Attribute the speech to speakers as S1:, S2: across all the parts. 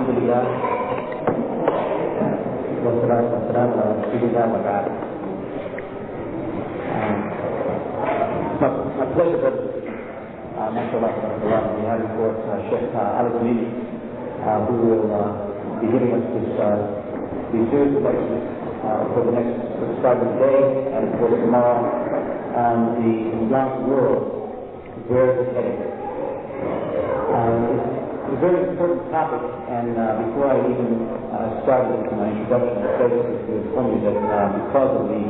S1: Alhamdulillah, wassalatu wassalamu ala rasulillah wa ba'd. My pleasure, brother. MashaAllah, we have, of course, Sheikh at-Tamimi, who will be giving us these series of lectures for the next prescribed day and for tomorrow on the Islamic world, where it's headed. It's a very important topic, and before I even start into my introduction, I'd like to inform you that because of the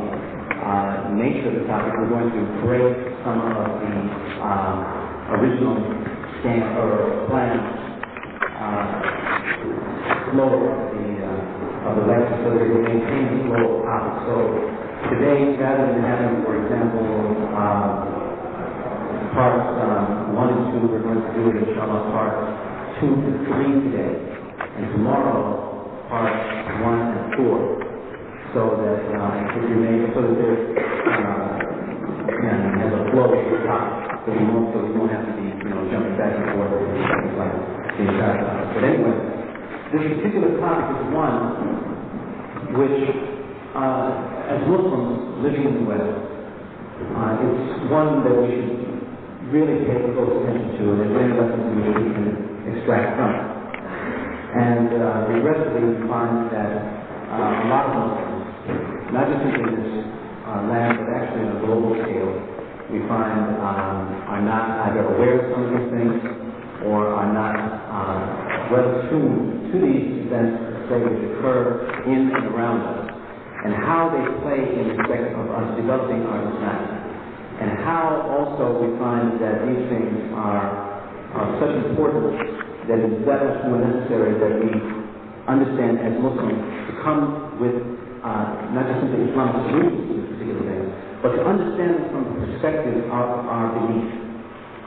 S1: nature of the topic, we're going to break some of the original plan flow of the lecture, so that we maintain the flow of the topic. So today, rather than having, for example, parts 1 and 2, we're going to do it, inshallah, parts 2 to 3 today, and tomorrow parts 1 and 4, so that there's has a flow to the topic. So we won't have to be, jumping back and forth and things like the entire topic. But anyway, this particular topic is one which, as Muslims living in the West, it's one that we should really pay close attention to, and there's many lessons we can extract from it. And regrettably, we find that a lot of Muslims, not just in this land, but actually on a global scale, we find are not either aware of some of these things or are not well tuned to these events which occur in and around us, and how they play in respect of us developing our Islam, and how also we find that these things are of such importance that it's that much more necessary that we understand as Muslims to come with not just simply Islamic solutions to these particular things, but to understand them from the perspective of our belief.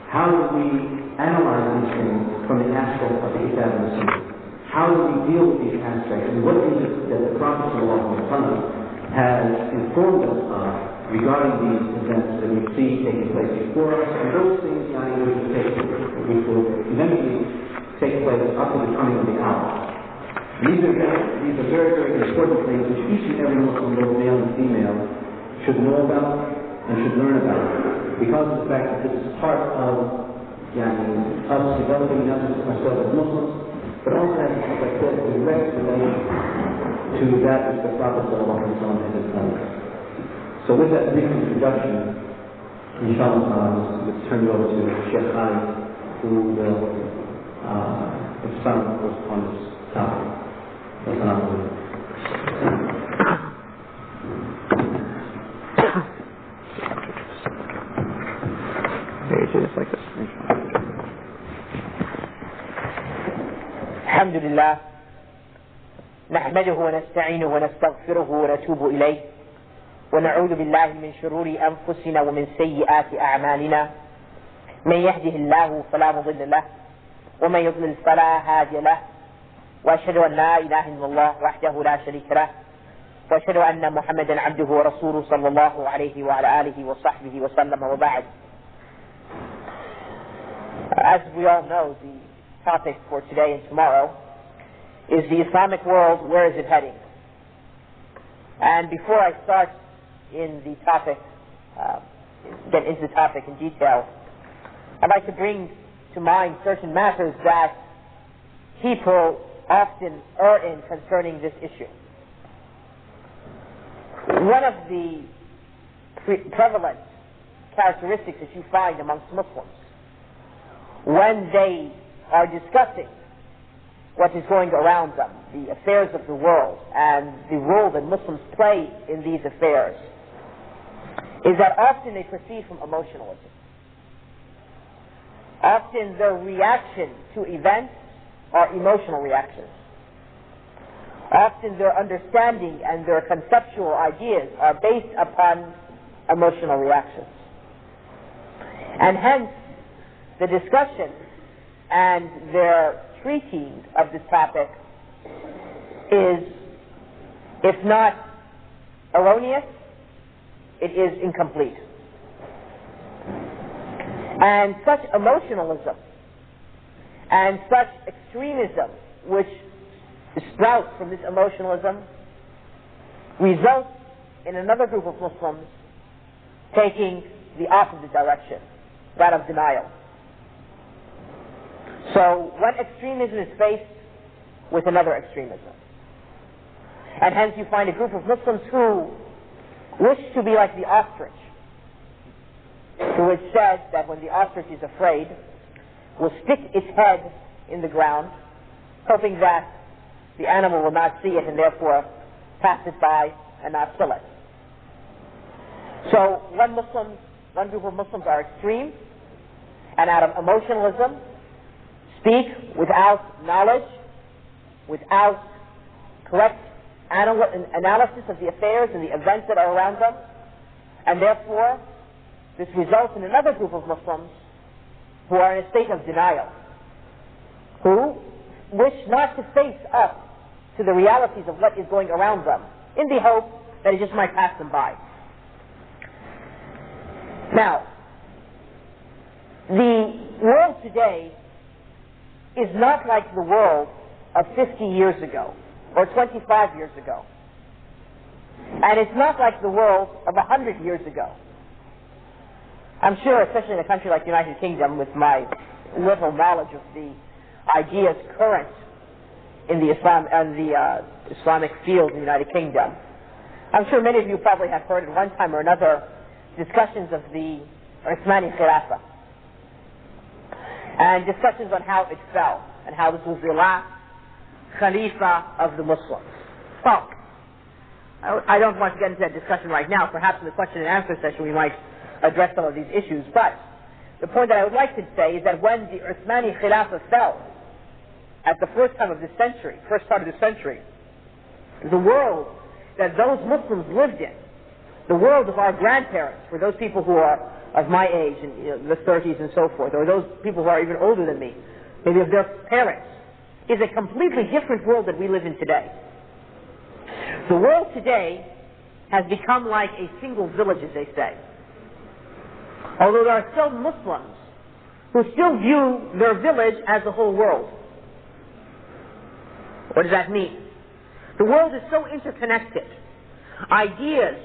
S1: How do we analyze these things from the aspect of the Kitab and the Sunnah? How do we deal with these aspects? And what is it that the Prophet ﷺ has informed us of regarding these events that we see taking place before us, and those things which will eventually take place up to the coming of the hour. These are very, very important things which each and every Muslim, both male and female, should know about and should learn about, because of the fact that this is part of us developing not just ourselves as Muslims, but also has, as I said, a direct relation to that which the Prophet ﷺ has informed us. So with that brief introduction, inshallah, let's turn it over to Sheikh Ali, who will expound on this topic. Assalamu alaikum.
S2: Just like this. الحمد لله نحمده ونستعينه ونستغفره ونتوب إليه ونعوذ بالله من شرور أنفسنا ومن سيئات أعمالنا من يهده الله فلا مضل له ومن يضلل فلا هادي له وأشهد أن لا إله إلا الله وحده لا شريك له وأشهد أن محمدا عبده ورسوله صلى الله عليه وعلى آله وصحبه وسلم وبعد. As we all know, the topic for today and tomorrow is the Islamic world, where is it heading? And before I start in the topic, get into the topic in detail, I'd like to bring to mind certain matters that people often err in concerning this issue. One of the prevalent characteristics that you find amongst Muslims when they are discussing what is going around them, the affairs of the world, and the role that Muslims play in these affairs, is that often they proceed from emotionalism. Often their reaction to events are emotional reactions. Often their understanding and their conceptual ideas are based upon emotional reactions. And hence, the discussion and their treating of this topic is, if not erroneous, it is incomplete. And such emotionalism and such extremism, which sprouts from this emotionalism results in another group of Muslims taking the opposite direction, that of denial. So one extremism is faced with another extremism. And hence you find a group of Muslims who wish to be like the ostrich, who has said that when the ostrich is afraid, will stick its head in the ground, hoping that the animal will not see it and therefore pass it by and not kill it. So one group of Muslims are extreme, and out of emotionalism speak without knowledge, without correct analysis of the affairs and the events that are around them, and therefore this results in another group of Muslims who are in a state of denial, who wish not to face up to the realities of what is going around them, in the hope that it just might pass them by. Now, the world today is not like the world of 50 years ago, or 25 years ago. And it's not like the world of 100 years ago. I'm sure, especially in a country like the United Kingdom, with my little knowledge of the ideas current in the Islamic field in the United Kingdom, I'm sure many of you probably have heard at one time or another discussions of the Uthmani Khilafah, and discussions on how it fell, and how this was the last Khalifa of the Muslims. So, I don't want to get into that discussion right now. Perhaps in the question and answer session we might address some of these issues, but the point that I would like to say is that when the Uthmani Khilafah fell, at the first part of the century, the world that those Muslims lived in, the world of our grandparents, for those people who are of my age, in the 30s and so forth, or those people who are even older than me, maybe of their parents, is a completely different world that we live in today. The world today has become like a single village, as they say. Although there are still Muslims who still view their village as the whole world. What does that mean? The world is so interconnected. Ideas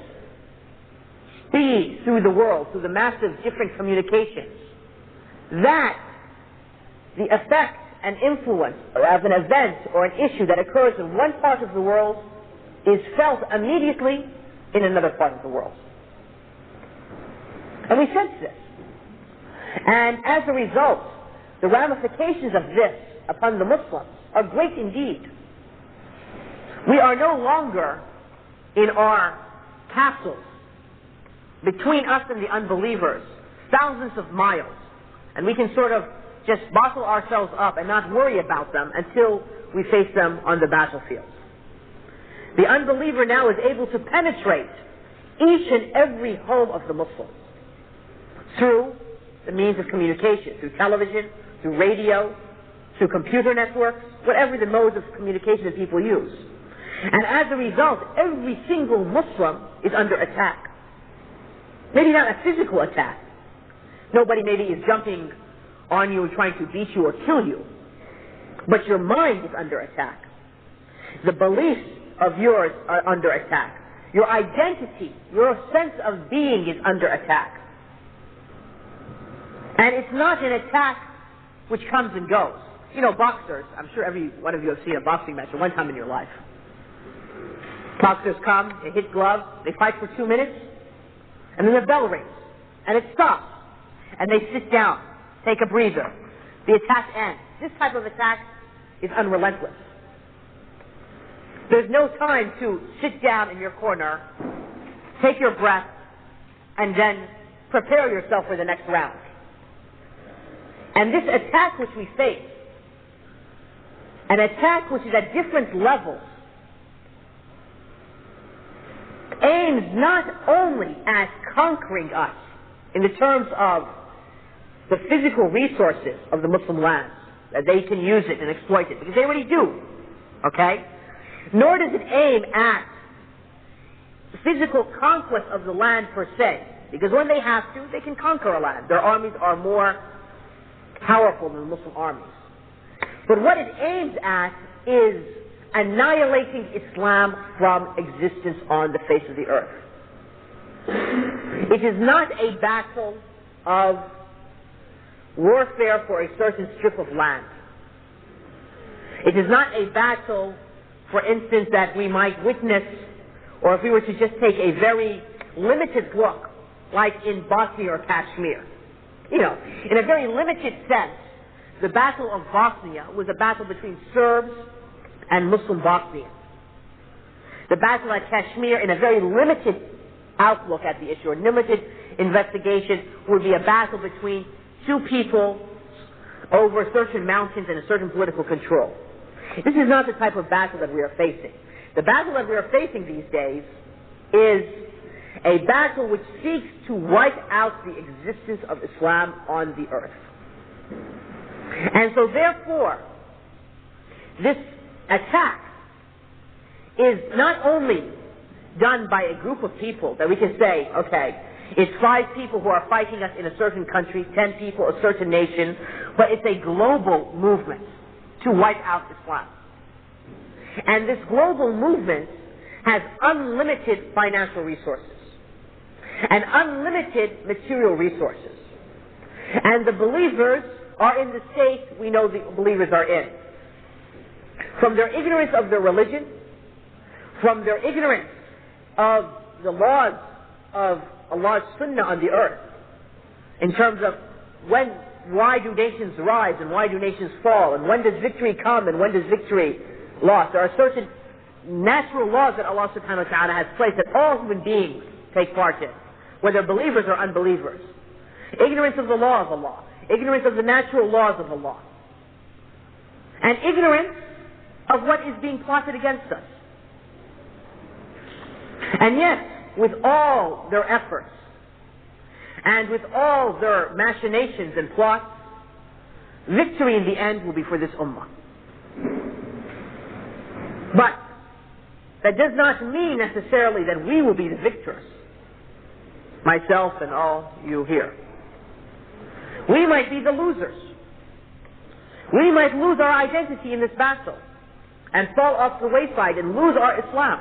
S2: speed through the world, through the massive different communications, that the effect and influence of an event or an issue that occurs in one part of the world is felt immediately in another part of the world. And we sense this. And as a result, the ramifications of this upon the Muslims are great indeed. We are no longer in our castles between us and the unbelievers, thousands of miles, and we can sort of just bottle ourselves up and not worry about them until we face them on the battlefield. The unbeliever now is able to penetrate each and every home of the Muslims through the means of communication, through television, through radio, through computer networks, whatever the modes of communication that people use. And as a result, every single Muslim is under attack. Maybe not a physical attack. Nobody maybe is jumping on you and trying to beat you or kill you. But your mind is under attack. The beliefs of yours are under attack. Your identity, your sense of being is under attack. And it's not an attack which comes and goes. You know, boxers, I'm sure every one of you have seen a boxing match at one time in your life. Boxers come, they hit gloves, they fight for 2 minutes, and then the bell rings, and it stops, and they sit down, take a breather. The attack ends. This type of attack is unrelentless. There's no time to sit down in your corner, take your breath, and then prepare yourself for the next round. And this attack which we face, an attack which is at different levels, aims not only at conquering us in the terms of the physical resources of the Muslim lands, that they can use it and exploit it, because they already do, okay? Nor does it aim at physical conquest of the land per se, because when they have to, they can conquer a land. Their armies are more powerful than the Muslim armies. But what it aims at is annihilating Islam from existence on the face of the earth. It is not a battle of warfare for a certain strip of land. It is not a battle, for instance, that we might witness, or if we were to just take a very limited look, like in Bosnia or Kashmir. You know, in a very limited sense, the Battle of Bosnia was a battle between Serbs and Muslim Bosnians. The battle at Kashmir, in a very limited outlook at the issue, or limited investigation, would be a battle between two people over certain mountains and a certain political control. This is not the type of battle that we are facing. The battle that we are facing these days is a battle which seeks to wipe out the existence of Islam on the earth. And so therefore, this attack is not only done by a group of people that we can say, okay, it's 5 people who are fighting us in a certain country, 10 people, a certain nation, but it's a global movement to wipe out Islam. And this global movement has unlimited financial resources and unlimited material resources. And the believers are in the state we know the believers are in. From their ignorance of their religion, from their ignorance of the laws of Allah's sunnah on the earth, in terms of why do nations rise and why do nations fall, and when does victory come and when does victory lost. There are certain natural laws that Allah subhanahu wa ta'ala has placed that all human beings take part in, whether believers or unbelievers. Ignorance of the law of Allah, ignorance of the natural laws of Allah, and ignorance of what is being plotted against us. And yet, with all their efforts, and with all their machinations and plots, victory in the end will be for this ummah. But that does not mean necessarily that we will be the victors. Myself and all you here. We might be the losers. We might lose our identity in this battle and fall off the wayside and lose our Islam.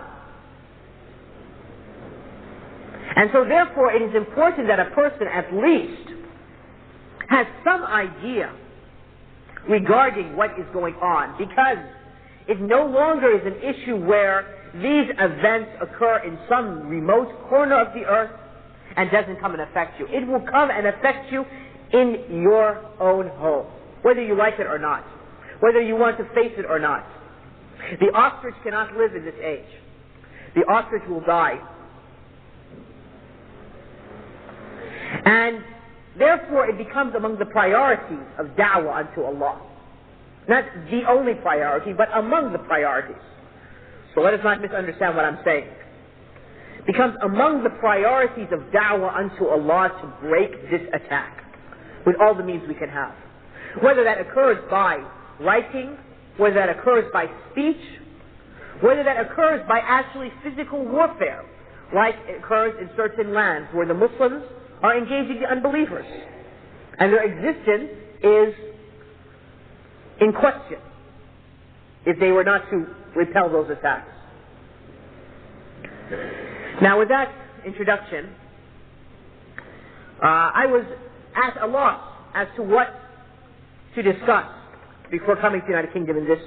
S2: And so therefore it is important that a person at least has some idea regarding what is going on, because it no longer is an issue where these events occur in some remote corner of the earth and doesn't come and affect you. It will come and affect you in your own home, whether you like it or not, whether you want to face it or not. The ostrich cannot live in this age. The ostrich will die. And therefore it becomes among the priorities of da'wah unto Allah. Not the only priority, but among the priorities. So let us not misunderstand what I'm saying. It becomes among the priorities of da'wah unto Allah to break this attack with all the means we can have. Whether that occurs by writing, whether that occurs by speech, whether that occurs by actually physical warfare, like it occurs in certain lands where the Muslims are engaging the unbelievers, and their existence is in question if they were not to repel those attacks. Now, with that introduction, I was at a loss as to what to discuss before coming to the United Kingdom in this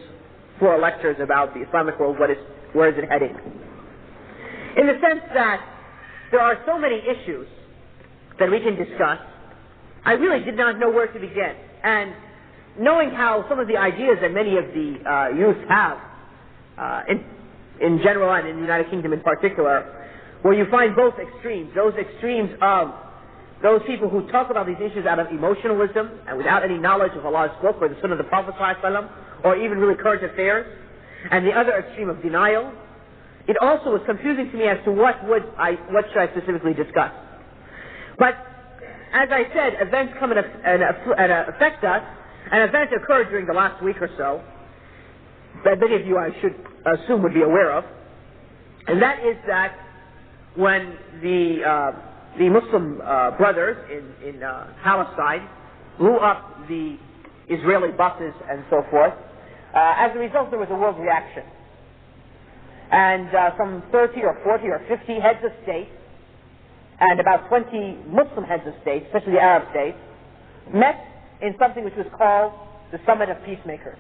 S2: 4 lectures about the Islamic world. Where is it heading? In the sense that there are so many issues that we can discuss, I really did not know where to begin. And knowing how some of the ideas that many of the youth have, in general and in the United Kingdom in particular, where you find both extremes, those extremes of those people who talk about these issues out of emotionalism and without any knowledge of Allah's book or the Sunnah of the Prophet ﷺ, or even really current affairs, and the other extreme of denial. It also was confusing to me as to what should I specifically discuss. But as I said, events come and affect us, and events occurred during the last week or so that many of you, I should assume, would be aware of. And that is that when the Muslim brothers in Palestine blew up the Israeli buses and so forth, as a result there was a world reaction. and some 30 or 40 or 50 heads of state, and about 20 Muslim heads of state, especially the Arab states, met in something which was called the Summit of Peacemakers.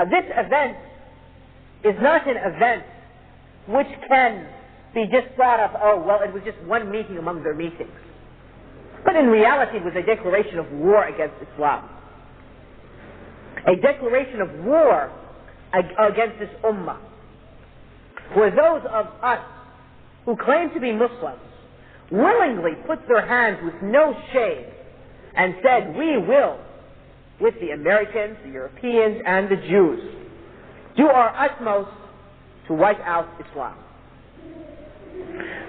S2: This event is not an event which can be just thought of, oh, well, it was just one meeting among their meetings. But in reality, it was a declaration of war against Islam. A declaration of war against this ummah. Where those of us who claim to be Muslims willingly put their hands with no shame and said, we will, with the Americans, the Europeans, and the Jews, do our utmost to wipe out Islam.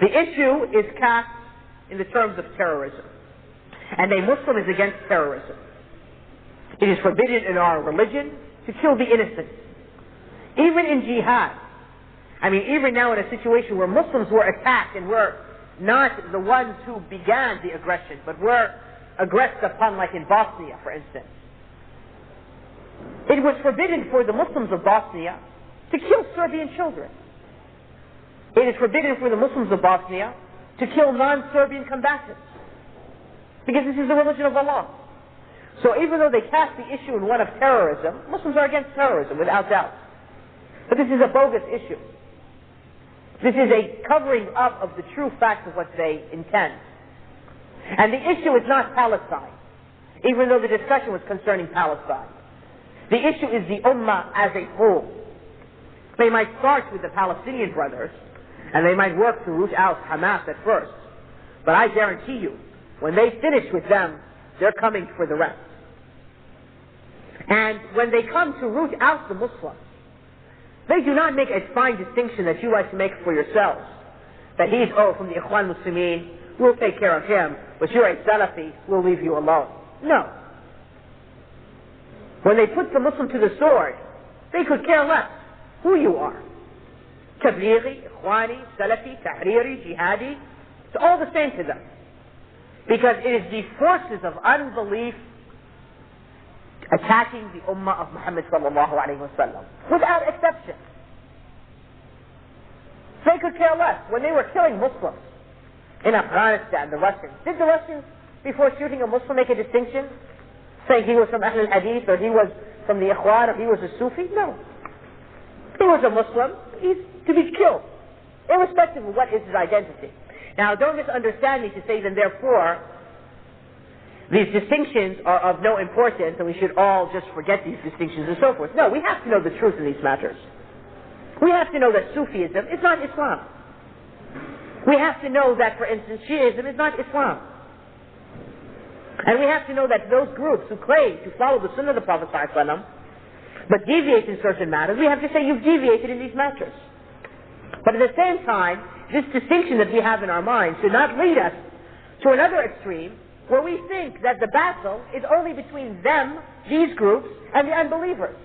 S2: The issue is cast in the terms of terrorism. And a Muslim is against terrorism. It is forbidden in our religion to kill the innocent. Even in jihad. I mean, even now in a situation where Muslims were attacked and were not the ones who began the aggression, but were aggressed upon, like in Bosnia, for instance. It was forbidden for the Muslims of Bosnia to kill Serbian children. It is forbidden for the Muslims of Bosnia to kill non-Serbian combatants. Because this is the religion of Allah. So even though they cast the issue in one of terrorism, Muslims are against terrorism, without doubt. But this is a bogus issue. This is a covering up of the true facts of what they intend. And the issue is not Palestine, even though the discussion was concerning Palestine. The issue is the ummah as a whole. They might start with the Palestinian brothers, and they might work to root out Hamas at first. But I guarantee you, when they finish with them, they're coming for the rest. And when they come to root out the Muslims, they do not make a fine distinction that you like to make for yourselves. That he's, from the Ikhwan Muslimin, we'll take care of him, but you're a Salafi, we'll leave you alone. No. When they put the Muslim to the sword, they could care less who you are. Tablighi, Ikhwani, Salafi, Tahriri, Jihadi, it's all the same to them. Because it is the forces of unbelief attacking the ummah of Muhammad sallallahu alayhi wa sallam, without exception. They could care less. When they were killing Muslims in Afghanistan, the Russians, did the Russians, before shooting a Muslim, make a distinction? Saying he was from Ahl al-Hadith, or he was from the Ikhwan, or he was a Sufi? No. He was a Muslim, he's to be killed, irrespective of what is his identity. Now, don't misunderstand me to say that therefore these distinctions are of no importance and we should all just forget these distinctions and so forth. No, we have to know the truth in these matters. We have to know that Sufism is not Islam. We have to know that, for instance, Shiism is not Islam. And we have to know that those groups who claim to follow the Sunnah of the Prophet ﷺ, but deviate in certain matters, we have to say you've deviated in these matters. But at the same time, this distinction that we have in our minds should not lead us to another extreme where we think that the battle is only between them, these groups, and the unbelievers.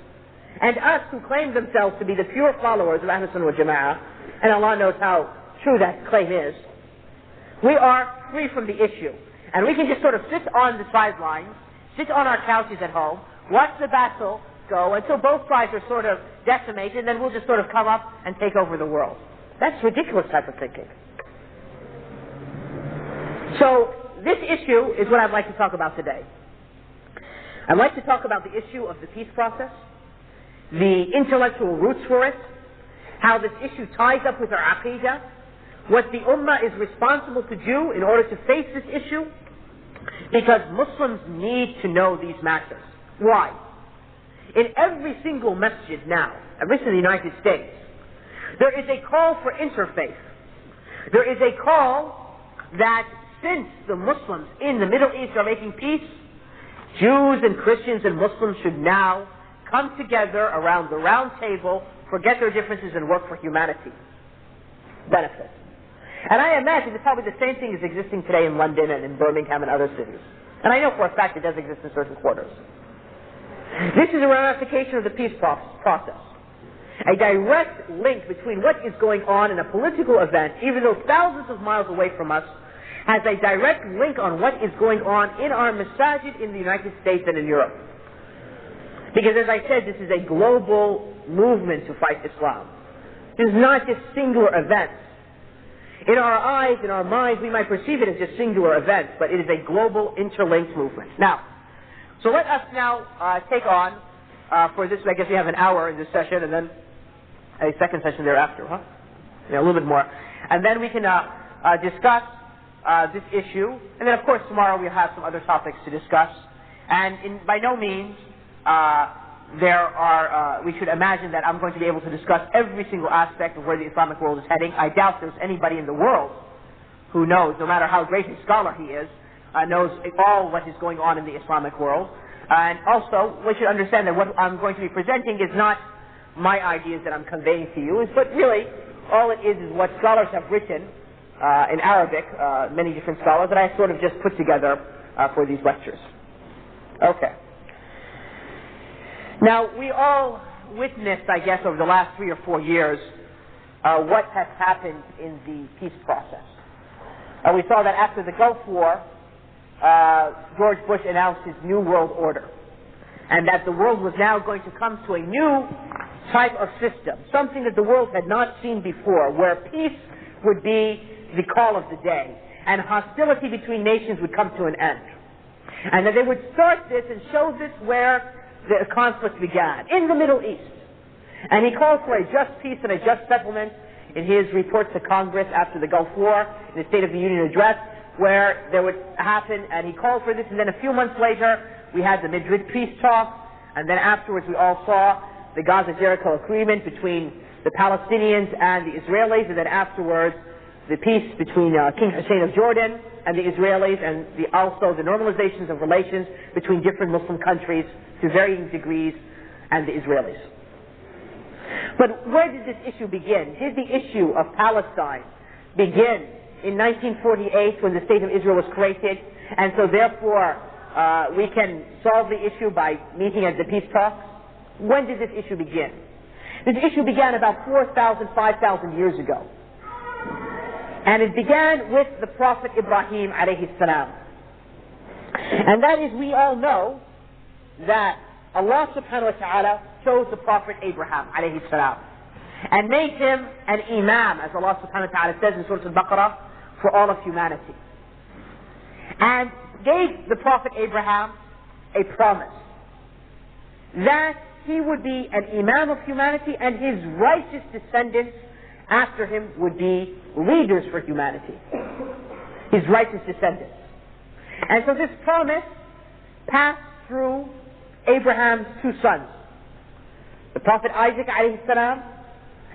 S2: And us who claim themselves to be the pure followers of Ahl Sunnah wal Jama'ah, and Allah knows how true that claim is, we are free from the issue. And we can just sort of sit on the sidelines, sit on our couches at home, watch the battle go until both sides are sort of decimated, and then we'll just sort of come up and take over the world. That's ridiculous type of thinking. So, this issue is what I'd like to talk about today. I'd like to talk about the issue of the peace process, the intellectual roots for it, how this issue ties up with our aqidah, what the ummah is responsible to do in order to face this issue, because Muslims need to know these matters. Why? In every single masjid now, at least in the United States, there is a call for interfaith. There is a call that since the Muslims in the Middle East are making peace, Jews and Christians and Muslims should now come together around the round table, forget their differences and work for humanity. Benefit. And I imagine it's probably the same thing is existing today in London and in Birmingham and other cities. And I know for a fact it does exist in certain quarters. This is a ramification of the peace process. A direct link between what is going on in a political event, even though thousands of miles away from us, has a direct link on what is going on in our masajid in the United States and in Europe. Because as I said, this is a global movement to fight Islam. This is not just singular events. In our eyes, in our minds, we might perceive it as just singular events, but it is a global interlinked movement. Now, so let us now take on, for this, I guess we have an hour in this session, and then a second session thereafter, huh? Yeah, a little bit more. And then we can discuss this issue, and then of course tomorrow we'll have some other topics to discuss. And by no means we should imagine that I'm going to be able to discuss every single aspect of where the Islamic world is heading. I doubt there's anybody in the world who knows, no matter how great a scholar he is, knows all what is going on in the Islamic world. And also, we should understand that what I'm going to be presenting is not my ideas that I'm conveying to you, but really all it is what scholars have written in Arabic, many different scholars, that I sort of just put together for these lectures. Okay. Now, we all witnessed, I guess, over the last 3 or 4 years, what has happened in the peace process. We saw that after the Gulf War, George Bush announced his New World Order, and that the world was now going to come to a new type of system, something that the world had not seen before, where peace would be the call of the day, and hostility between nations would come to an end. And that they would start this and show this where the conflict began, in the Middle East. And he called for a just peace and a just settlement in his report to Congress after the Gulf War, in the State of the Union address, where there would happen, and he called for this, and then a few months later, we had the Madrid peace talks, and then afterwards we all saw the Gaza-Jericho agreement between the Palestinians and the Israelis, and then afterwards the peace between King Hussein of Jordan and the Israelis, and also the normalizations of relations between different Muslim countries to varying degrees and the Israelis. But where did this issue begin? Did the issue of Palestine begin in 1948 when the State of Israel was created, and so therefore we can solve the issue by meeting at the peace talks? When did this issue begin? This issue began about 4,000, 5,000 years ago. And it began with the Prophet Ibrahim alayhi salam. And that is, we all know that Allah subhanahu wa ta'ala chose the Prophet Abraham alayhi salam and made him an imam, as Allah subhanahu wa ta'ala says in Surah Al-Baqarah, for all of humanity. And gave the Prophet Abraham a promise that he would be an imam of humanity, and his righteous descendants after him would be leaders for humanity. His righteous descendants. And so this promise passed through Abraham's 2 sons, the Prophet Isaac alayhi salam,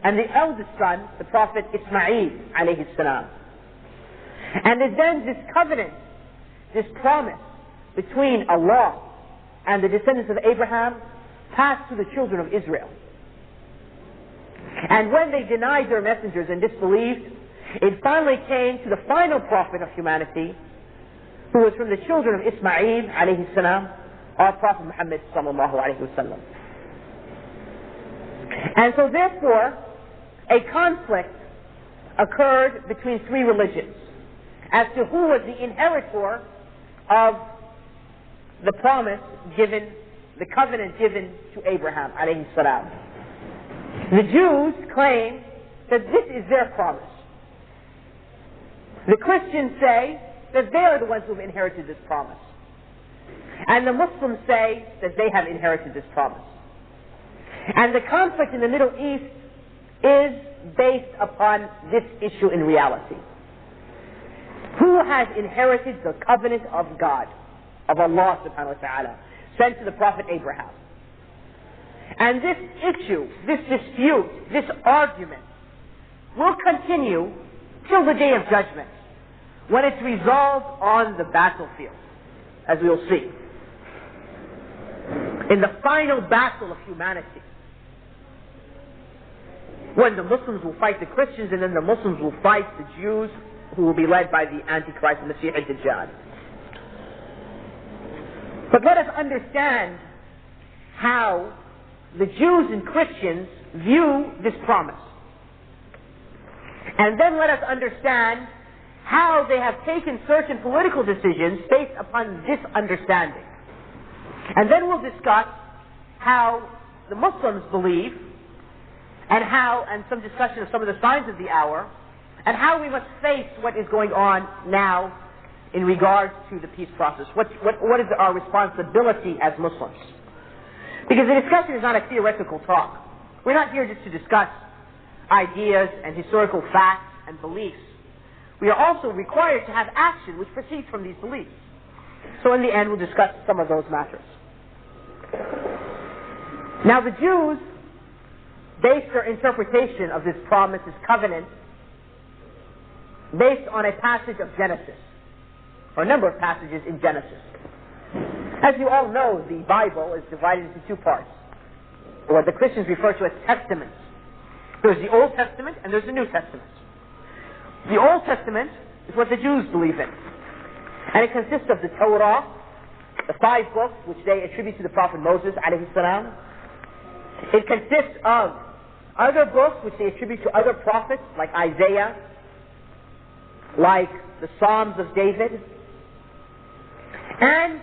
S2: and the eldest son, the Prophet Ismail alayhi salam. And then this covenant, this promise between Allah and the descendants of Abraham passed to the children of Israel. And when they denied their messengers and disbelieved, it finally came to the final prophet of humanity, who was from the children of Ismail alayhi salam, our Prophet Muhammad sallallahu alayhi wasallam. And so therefore, a conflict occurred between 3 religions as to who was the inheritor of the promise given, the covenant given to Abraham alayhi salam. The Jews claim that this is their promise. The Christians say that they are the ones who have inherited this promise. And the Muslims say that they have inherited this promise. And the conflict in the Middle East is based upon this issue in reality. Who has inherited the covenant of God, of Allah subhanahu wa ta'ala, sent to the Prophet Abraham? And this issue, this dispute, this argument will continue till the day of judgment, when it's resolved on the battlefield, as we will see. In the final battle of humanity, when the Muslims will fight the Christians, and then the Muslims will fight the Jews, who will be led by the Antichrist, the Masih ad-Dajjal. But let us understand how the Jews and Christians view this promise. And then let us understand how they have taken certain political decisions based upon this understanding. And then we'll discuss how the Muslims believe, and some discussion of some of the signs of the hour, and how we must face what is going on now in regards to the peace process. What is our responsibility as Muslims? Because the discussion is not a theoretical talk. We're not here just to discuss ideas and historical facts and beliefs. We are also required to have action which proceeds from these beliefs. So in the end, we'll discuss some of those matters. Now the Jews based their interpretation of this promise, this covenant, based on a passage of Genesis, or a number of passages in Genesis. As you all know, the Bible is divided into two parts, or what the Christians refer to as testaments. There's the Old Testament and there's the New Testament. The Old Testament is what the Jews believe in, and it consists of the Torah, the 5 books which they attribute to the Prophet Moses alayhi salam. It consists of other books which they attribute to other prophets like Isaiah, like the Psalms of David. And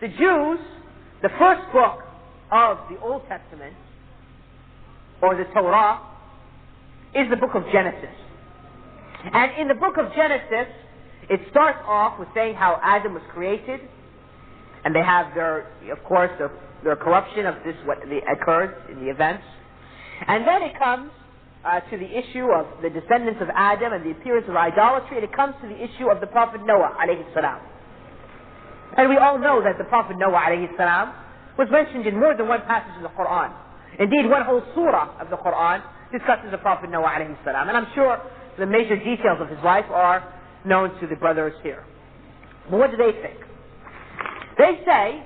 S2: the Jews, the first book of the Old Testament, or the Torah, is the book of Genesis. And in the book of Genesis, it starts off with saying how Adam was created, and they have their corruption of this, what occurred in the events. And then it comes to the issue of the descendants of Adam and the appearance of idolatry, and it comes to the issue of the Prophet Noah alayhi salam. And we all know that the Prophet Noah alayhi salam was mentioned in more than one passage in the Qur'an. Indeed, one whole surah of the Qur'an discusses the Prophet Noah alayhi salam. And I'm sure the major details of his life are known to the brothers here. But what do they think? They say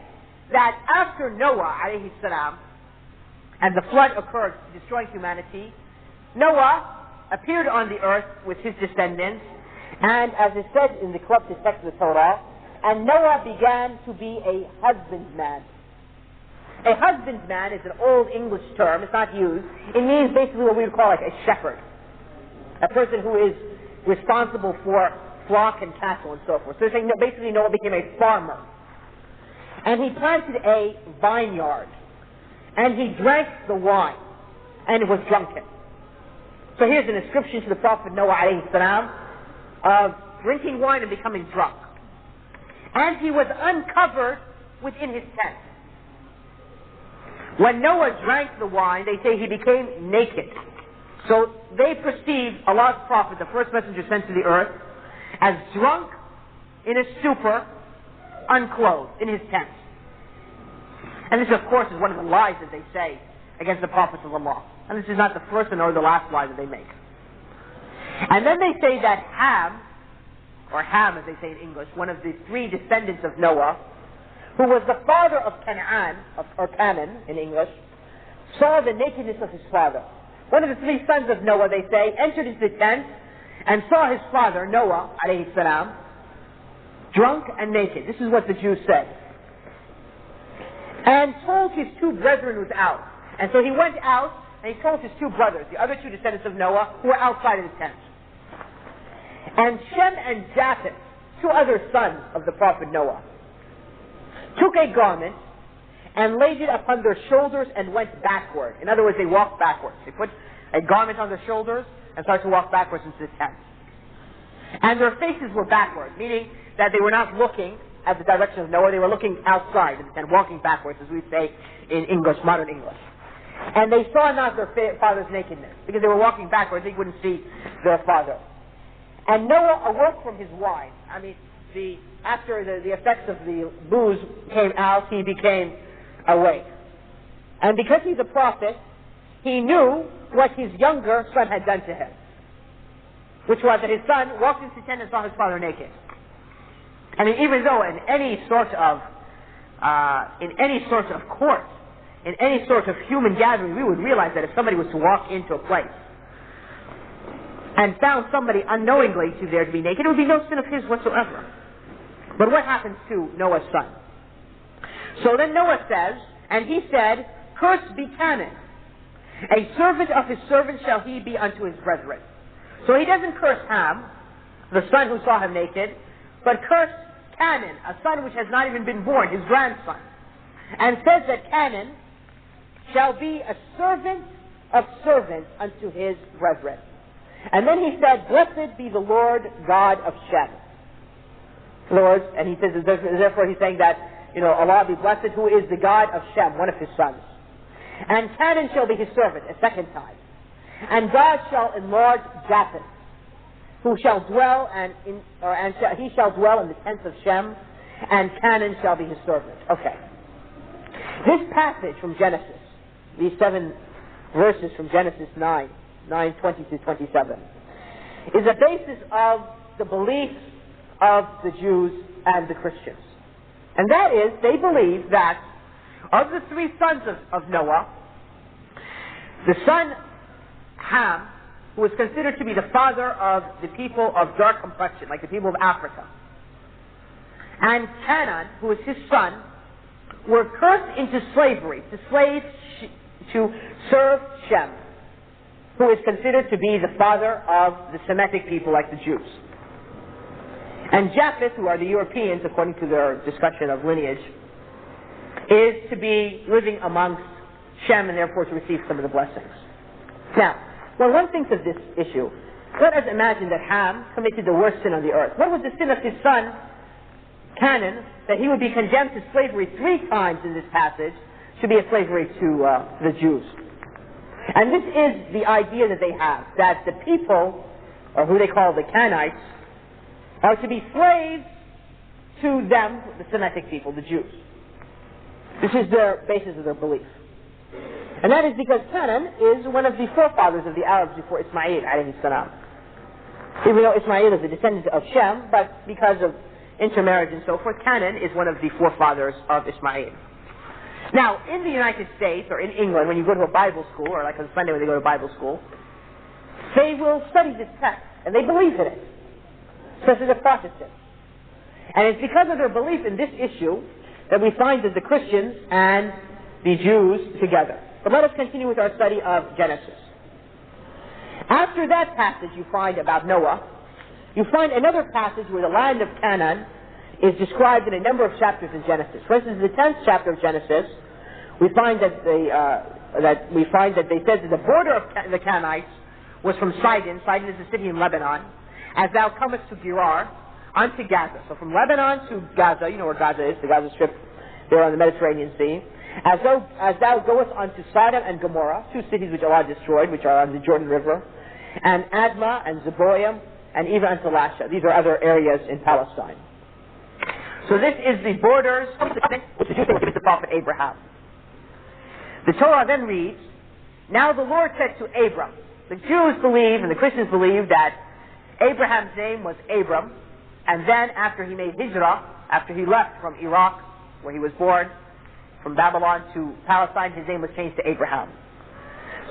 S2: that after Noah alayhi salam and the flood occurred, destroying humanity, Noah appeared on the earth with his descendants, and as is said in the corrupted text of the Torah, and Noah began to be a husbandman. A husbandman is an old English term, it's not used. It means basically what we would call like a shepherd. A person who is responsible for flock and cattle and so forth. So they're saying basically Noah became a farmer. And he planted a vineyard. And he drank the wine. And was drunken. So here's an inscription to the Prophet Noah alayhi salam of drinking wine and becoming drunk. And he was uncovered within his tent. When Noah drank the wine, they say he became naked. So they perceived Allah's Prophet, the first messenger sent to the earth, as drunk, in a stupor, unclothed, in his tent. And this, of course, is one of the lies that they say against the prophets of Allah. And this is not the first nor the last lie that they make. And then they say that Ham, or Ham as they say in English, one of the 3 descendants of Noah, who was the father of Canaan, or Canaan in English, saw the nakedness of his father. One of the 3 sons of Noah, they say, entered into the tent and saw his father, Noah, alayhi salam, drunk and naked. This is what the Jews said. And told his 2 brethren without. And so he went out and he told his 2 brothers, the other 2 descendants of Noah, who were outside of the tent. And Shem and Japheth, 2 other sons of the Prophet Noah, took a garment and laid it upon their shoulders and went backward. In other words, they walked backwards. They put a garment on their shoulders and started to walk backwards into the tent. And their faces were backward, meaning that they were not looking at the direction of Noah, they were looking outside of the tent, walking backwards, as we say in English, modern English. And they saw not their father's nakedness, because they were walking backwards, they wouldn't see their father. And Noah awoke from his wine. I mean, after the effects of the booze came out, he became awake. And because he's a prophet, he knew what his younger son had done to him, which was that his son walked into the tent and saw his father naked. And even though in any sort of court, in any sort of human gathering, we would realize that if somebody was to walk into a place and found somebody unknowingly there to be naked, it would be no sin of his whatsoever. But what happens to Noah's son? So then Noah says, and he said, "Cursed be Canaan. A servant of his servant shall he be unto his brethren." So he doesn't curse Ham, the son who saw him naked, but cursed Canaan, a son which has not even been born, his grandson. And says that Canaan shall be a servant of servants unto his brethren. And then he said, blessed be the Lord God of Shem. In other words, and he says, therefore he's saying that, Allah be blessed, who is the God of Shem, one of his sons. And Canaan shall be his servant, a second time. And God shall enlarge Japheth, who shall dwell he shall dwell in the tents of Shem, and Canaan shall be his servant. Okay. This passage from Genesis, these 7 verses from Genesis 9:20 to 27, is a basis of the beliefs of the Jews and the Christians. And that is, they believe that of the 3 sons of Noah, the son Ham, who is considered to be the father of the people of dark complexion, like the people of Africa, and Canaan, who is his son, were cursed into slavery, to serve Shem, who is considered to be the father of the Semitic people like the Jews. And Japheth, who are the Europeans, according to their discussion of lineage, is to be living amongst Shem and therefore to receive some of the blessings. Now, when one thinks of this issue, let us imagine that Ham committed the worst sin on the earth. What was the sin of his son, Canaan, that he would be condemned to slavery 3 times in this passage, to be a slavery to the Jews? And this is the idea that they have, that the people, or who they call the Canaanites, are to be slaves to them, the Semitic people, the Jews. This is their basis of their belief. And that is because Canaan is one of the forefathers of the Arabs before Ismail, alayhi salam. Even though Ismail is a descendant of Shem, but because of intermarriage and so forth, Canaan is one of the forefathers of Ismail. Now, in the United States, or in England, when you go to a Bible school, or like on Sunday when they go to Bible school, they will study this text, and they believe in it, especially the Protestants. And it's because of their belief in this issue that we find that the Christians and the Jews together. But let us continue with our study of Genesis. After that passage you find about Noah, you find another passage where the land of Canaan is described in a number of chapters in Genesis. For instance, in the 10th chapter of Genesis, we find that they said that the border of the Canaanites was from Sidon. Sidon is a city in Lebanon. As thou comest to Gerar, unto Gaza. So from Lebanon to Gaza, you know where Gaza is, the Gaza Strip, there on the Mediterranean Sea. As thou goest unto Sodom and Gomorrah, 2 cities which Allah destroyed, which are on the Jordan River, and Admah and Zeboim, and even unto Lasha. These are other areas in Palestine. So this is the borders which the Jews gave to the prophet Abraham. The Torah then reads, now the Lord said to Abram, the Jews believe and the Christians believe that Abraham's name was Abram, and then after he made Hijrah, after he left from Iraq, where he was born, from Babylon to Palestine, his name was changed to Abraham.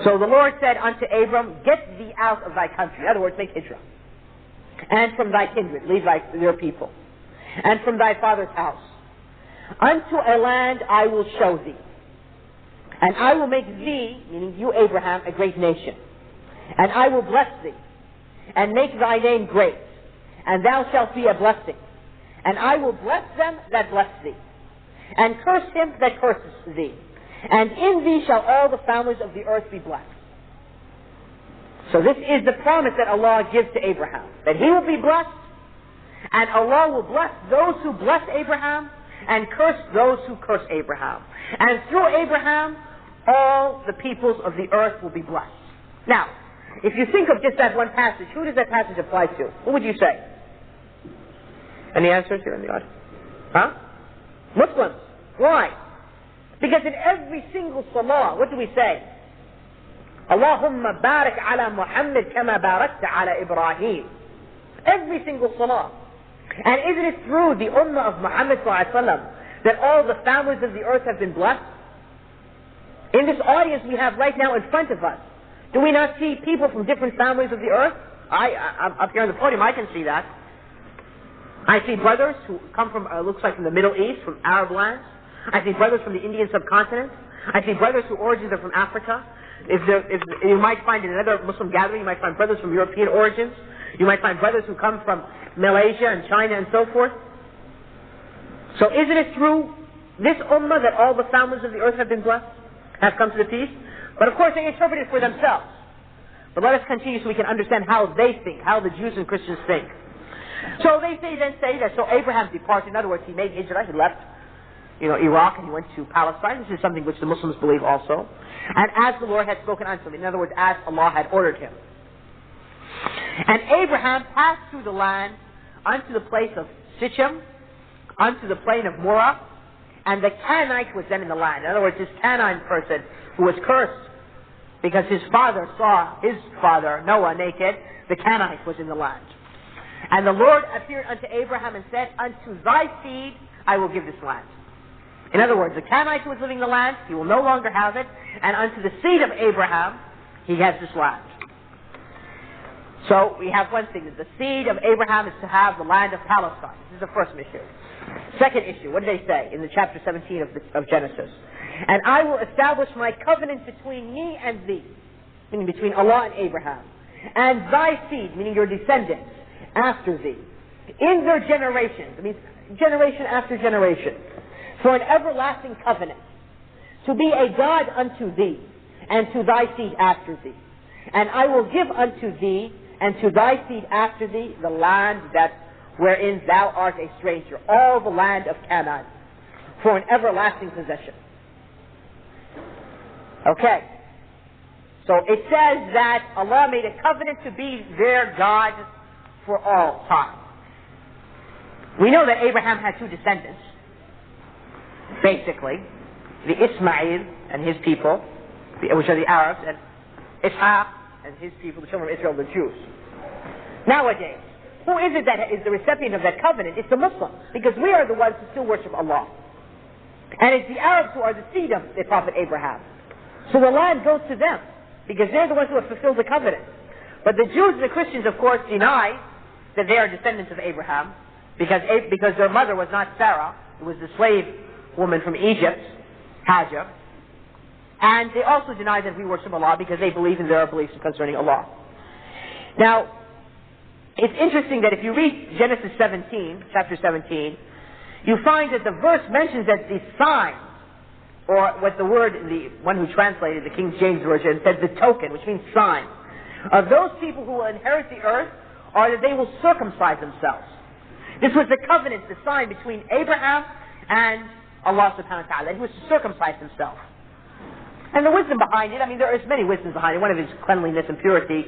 S2: So the Lord said unto Abram, get thee out of thy country. In other words, make Hijrah. And from thy kindred, leave your people. And from thy father's house. Unto a land I will show thee. And I will make thee, meaning you Abraham, a great nation. And I will bless thee. And make thy name great. And thou shalt be a blessing. And I will bless them that bless thee. And curse him that curses thee. And in thee shall all the families of the earth be blessed. So this is the promise that Allah gives to Abraham. That he will be blessed. And Allah will bless those who bless Abraham. And curse those who curse Abraham. And through Abraham, all the peoples of the earth will be blessed. Now, if you think of just that one passage, who does that passage apply to? What would you say? Any answers here in the audience? Huh? Muslims. Why? Because in every single salah, what do we say? Allahumma barik ala Muhammad kama barakta ala Ibrahim. Every single salah. And isn't it through the ummah of Muhammad sallallahu alaihi wasallam that all the families of the earth have been blessed? In this audience we have right now in front of us, do we not see people from different families of the earth? I'm up here on the podium, I can see that. I see brothers who come from, looks like from the Middle East, from Arab lands. I see brothers from the Indian subcontinent. I see brothers whose origins are from Africa. If you might find in another Muslim gathering, you might find brothers from European origins. You might find brothers who come from Malaysia and China and so forth. So isn't it through this ummah that all the families of the earth have been blessed? have come to the feast. But of course they interpret it for themselves. But let us continue so we can understand how they think, how the Jews and Christians think. So they say that, so Abraham departed. In other words, he made hijrah, he left, Iraq, and he went to Palestine. This is something which the Muslims believe also. And as the Lord had spoken unto him, in other words, as Allah had ordered him. And Abraham passed through the land unto the place of Sichem, unto the plain of Morah, and the Canaanite was then in the land. In other words, this Canaanite person who was cursed because his father saw his father, Noah, naked, the Canaanite was in the land. And the Lord appeared unto Abraham and said, unto thy seed I will give this land. In other words, the Canaanite who was living in the land, he will no longer have it, and unto the seed of Abraham, he has this land. So we have one thing, that the seed of Abraham is to have the land of Palestine. This is the first issue. Second issue, what do they say in the chapter 17 of Genesis? And I will establish my covenant between me and thee, meaning between Allah and Abraham, and thy seed, meaning your descendants, after thee, in their generations, it means generation after generation, for an everlasting covenant, to be a God unto thee, and to thy seed after thee. And I will give unto thee, and to thy seed after thee, the land wherein thou art a stranger, all the land of Canaan, for an everlasting possession. Okay. So it says that Allah made a covenant to be their God for all time. We know that Abraham had two descendants, basically, the Ismail and his people, which are the Arabs, and Ishaq and his people, the children of Israel, the Jews. Nowadays, who is it that is the recipient of that covenant? It's the Muslims, because we are the ones who still worship Allah. And it's the Arabs who are the seed of the Prophet Abraham. So the land goes to them, because they're the ones who have fulfilled the covenant. But the Jews and the Christians, of course, deny that they are descendants of Abraham, because their mother was not Sarah, it was the slave woman from Egypt, Hajar. And they also deny that we worship Allah because they believe in their beliefs concerning Allah. Now, it's interesting that if you read Genesis 17, chapter 17, you find that the verse mentions that the sign, or what the word, the one who translated the King James Version said the token, which means sign, of those people who will inherit the earth are that they will circumcise themselves. This was the covenant, the sign between Abraham and Allah subhanahu wa ta'ala. He was to circumcise himself. And the wisdom behind it, there is many wisdoms behind it. One of it is cleanliness and purity.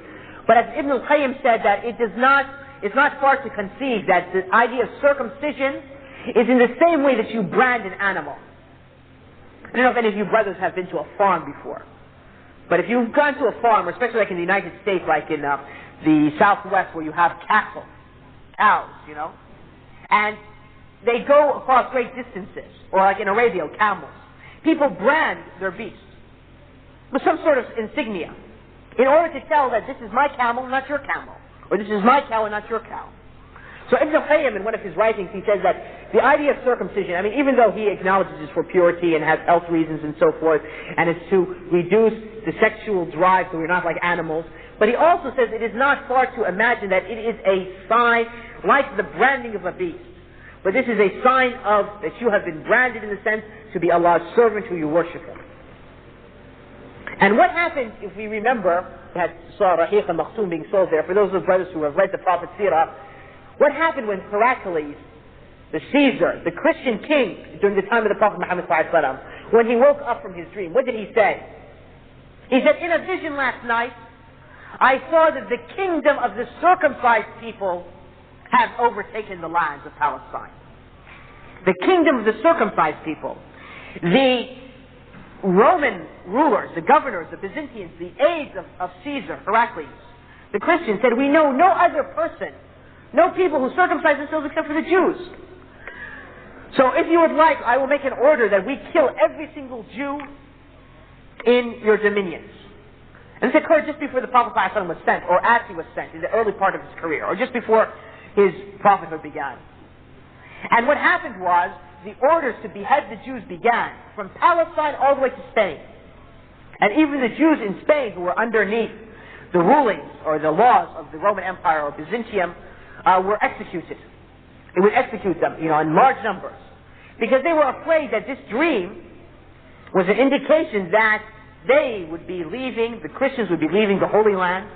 S2: But as Ibn al-Qayyim said, that it's not far to conceive that the idea of circumcision is in the same way that you brand an animal. I don't know if any of you brothers have been to a farm before. But if you've gone to a farm, especially like in the United States, like in the Southwest where you have cattle, cows, and they go across great distances, or like in Arabia, camels. People brand their beasts with some sort of insignia in order to tell that this is my camel, not your camel, or this is my cow and not your cow. So Ibn al-Qayyim, in one of his writings, he says that the idea of circumcision, even though he acknowledges it's for purity and has health reasons and so forth, and it's to reduce the sexual drive so we're not like animals, but he also says it is not far to imagine that it is a sign like the branding of a beast. But this is a sign of that you have been branded in the sense to be Allah's servant who you worship Him. And what happens if we remember that saw Rahiq and Makhtoum being sold there, for those of the brothers who have read the Prophet's Sirah, what happened when Heracles, the Caesar, the Christian king during the time of the Prophet Muhammad ﷺ, when he woke up from his dream, what did he say? He said, in a vision last night, I saw that the kingdom of the circumcised people have overtaken the lands of Palestine. The kingdom of the circumcised people. The Roman rulers, the governors, the Byzantines, the aides of Caesar, Heracles, the Christians said, we know no other person, no people who circumcise themselves except for the Jews. So if you would like, I will make an order that we kill every single Jew in your dominions. And this occurred just before the Prophet ﷺ was sent, or as he was sent, in the early part of his career, or just before his prophethood began. And what happened was, the orders to behead the Jews began from Palestine all the way to Spain. And even the Jews in Spain who were underneath the rulings or the laws of the Roman Empire or Byzantium were executed. It would execute them, in large numbers. Because they were afraid that this dream was an indication that they would be leaving, the Christians would be leaving the Holy Land,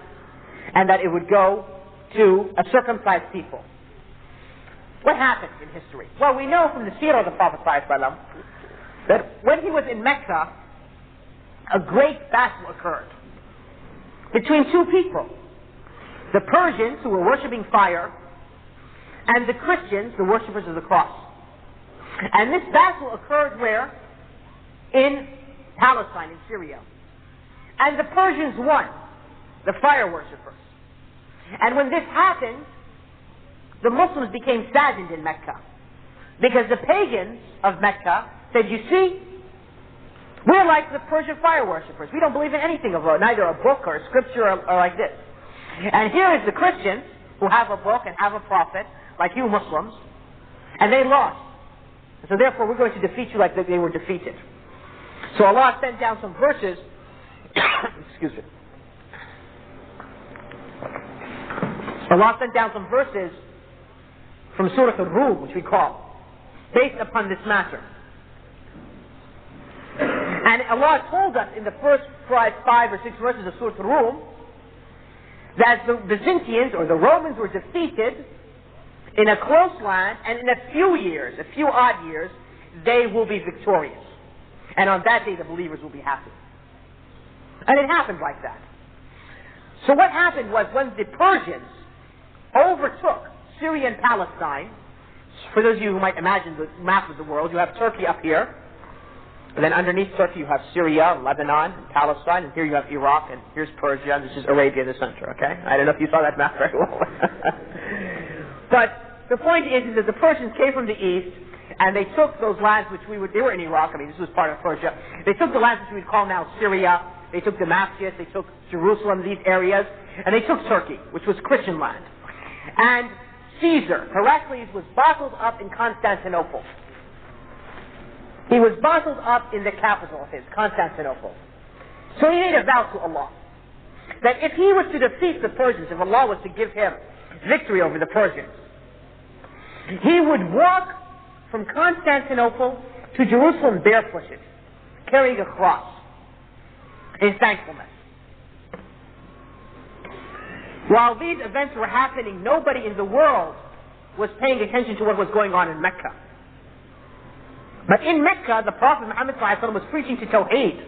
S2: and that it would go to a circumcised people. What happened in history? Well, we know from the seerah of the Prophet ﷺ that when he was in Mecca, a great battle occurred between two people. The Persians, who were worshipping fire, and the Christians, the worshippers of the cross. And this battle occurred where? In Palestine, in Syria. And the Persians won, the fire worshippers. And when this happened, the Muslims became saddened in Mecca. Because the pagans of Mecca said, you see, we're like the Persian fire worshippers. We don't believe in anything of neither a book or a scripture or like this. And here is the Christians who have a book and have a prophet, like you Muslims, and they lost. So therefore we're going to defeat you like they were defeated. So Allah sent down some verses, excuse me. Allah sent down some verses from Surah Al-Rum, which we call, based upon this matter. And Allah told us in the first 5 or 6 verses of Surah Al-Rum that the Byzantines or the Romans were defeated in a close land, and in a few odd years, they will be victorious. And on that day the believers will be happy. And it happened like that. So what happened was when the Persians overtook Syria and Palestine, for those of you who might imagine the map of the world, you have Turkey up here, and then underneath Turkey you have Syria, Lebanon, and Palestine, and here you have Iraq, and here's Persia, and this is Arabia in the center, okay? I don't know if you saw that map very well. But the point is that the Persians came from the east, and they took those lands which they were in Iraq, I mean this was part of Persia, they took the lands which we would call now Syria, they took Damascus, they took Jerusalem, these areas, and they took Turkey, which was Christian land. And Caesar, Heraclius, was bottled up in Constantinople. He was bottled up in the capital of his, Constantinople. So he made a vow to Allah that if he was to defeat the Persians, if Allah was to give him victory over the Persians, he would walk from Constantinople to Jerusalem barefooted, carrying a cross, in thankfulness. While these events were happening, nobody in the world was paying attention to what was going on in Mecca. But in Mecca, the Prophet Muhammad ﷺ was preaching to Tawheed.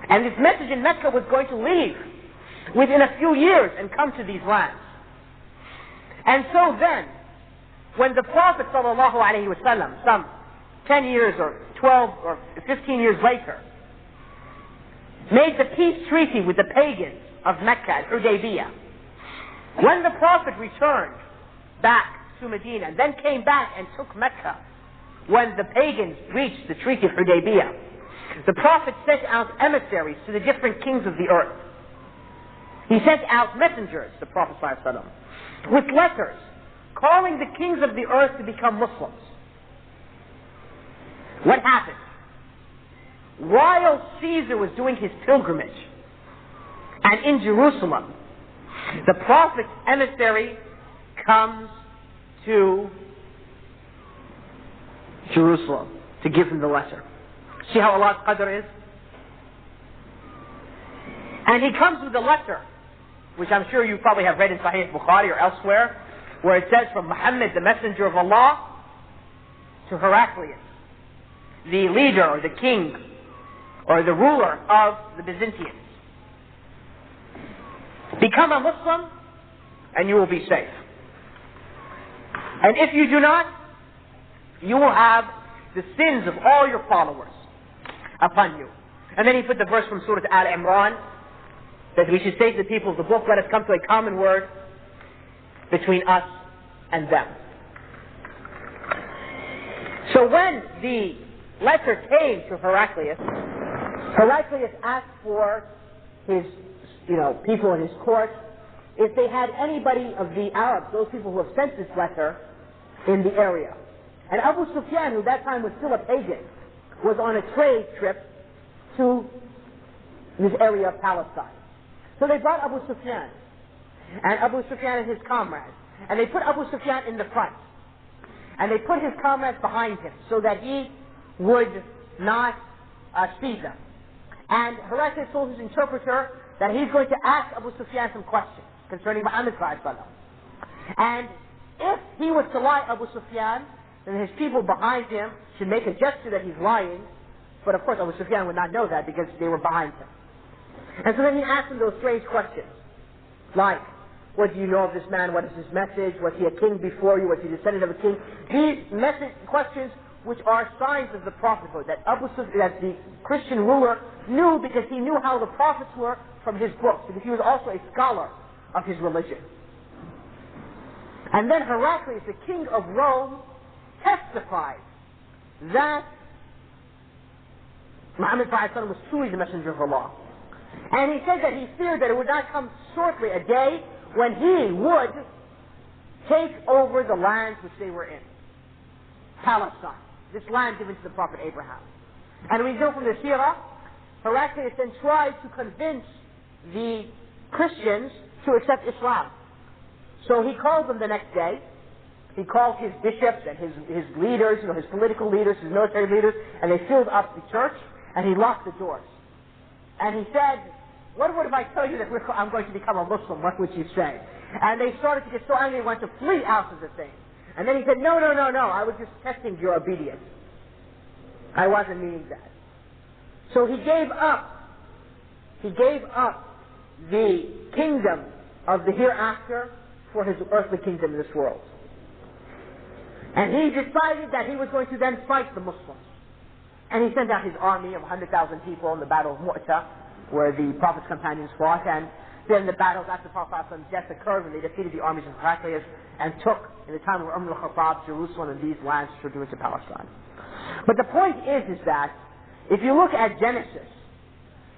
S2: And this message in Mecca was going to leave within a few years and come to these lands. And so then, when the Prophet ﷺ, some 10 years or 12 or 15 years later, made the peace treaty with the pagans of Mecca at Hudaybiyah, when the Prophet returned back to Medina and then came back and took Mecca, when the pagans reached the Treaty of Hudaybiyah, the Prophet sent out emissaries to the different kings of the earth. He sent out messengers, the Prophet ﷺ, with letters calling the kings of the earth to become Muslims. What happened? While Caesar was doing his pilgrimage, and in Jerusalem, the Prophet's emissary comes to Jerusalem to give him the letter. See how Allah's qadr is? And he comes with a letter, which I'm sure you probably have read in Sahih Bukhari or elsewhere, where it says from Muhammad, the messenger of Allah, to Heraclius, the leader or the king or the ruler of the Byzantines. Become a Muslim and you will be safe. And if you do not, you will have the sins of all your followers upon you. And then he put the verse from Surah Al-Imran that we should say to the people of the book, let us come to a common word between us and them. So when the letter came to Heraclius, Heraclius asked for his people in his court if they had anybody of the Arabs, those people who have sent this letter, in the area. And Abu Sufyan, who at that time was still a pagan, was on a trade trip to this area of Palestine. So they brought Abu Sufyan, and Abu Sufyan and his comrades, and they put Abu Sufyan in the front, and they put his comrades behind him, so that he would not sees them. And Heraclius told his interpreter that he's going to ask Abu Sufyan some questions concerning Muhammad sallallahu alaihi wasallam. And if he was to lie, Abu Sufyan, then his people behind him should make a gesture that he's lying. But of course Abu Sufyan would not know that because they were behind him. And so then he asked him those strange questions. Like, what do you know of this man? What is his message? Was he a king before you? Was he descendant of a king? These questions which are signs of the prophethood that that the Christian ruler knew because he knew how the prophets were from his books, because he was also a scholar of his religion. And then Heraclius, the king of Rome, testified that Muhammad was truly the messenger of Allah. And he said that he feared that it would not come shortly a day when he would take over the lands which they were in. Palestine, this land given to the Prophet Abraham. And we know from the Sirah, Heraclius then tried to convince the Christians to accept Islam. So he called them the next day. He called his bishops and his leaders, his political leaders, his military leaders, and they filled up the church, and he locked the doors. And he said, what if I tell you that I'm going to become a Muslim? What would you say? And they started to get so angry they wanted to flee out of the thing. And then he said, no, I was just testing your obedience. I wasn't meaning that. So he gave up the kingdom of the hereafter for his earthly kingdom in this world. And he decided that he was going to then fight the Muslims. And he sent out his army of 100,000 people in the Battle of Mu'tah, where the Prophet's companions fought. And then the battles after Prophet's death occurred when they defeated the armies of Heraclius and took, in the time of Umar al-Khattab, Jerusalem and these lands which were given to Palestine. But the point is that if you look at Genesis,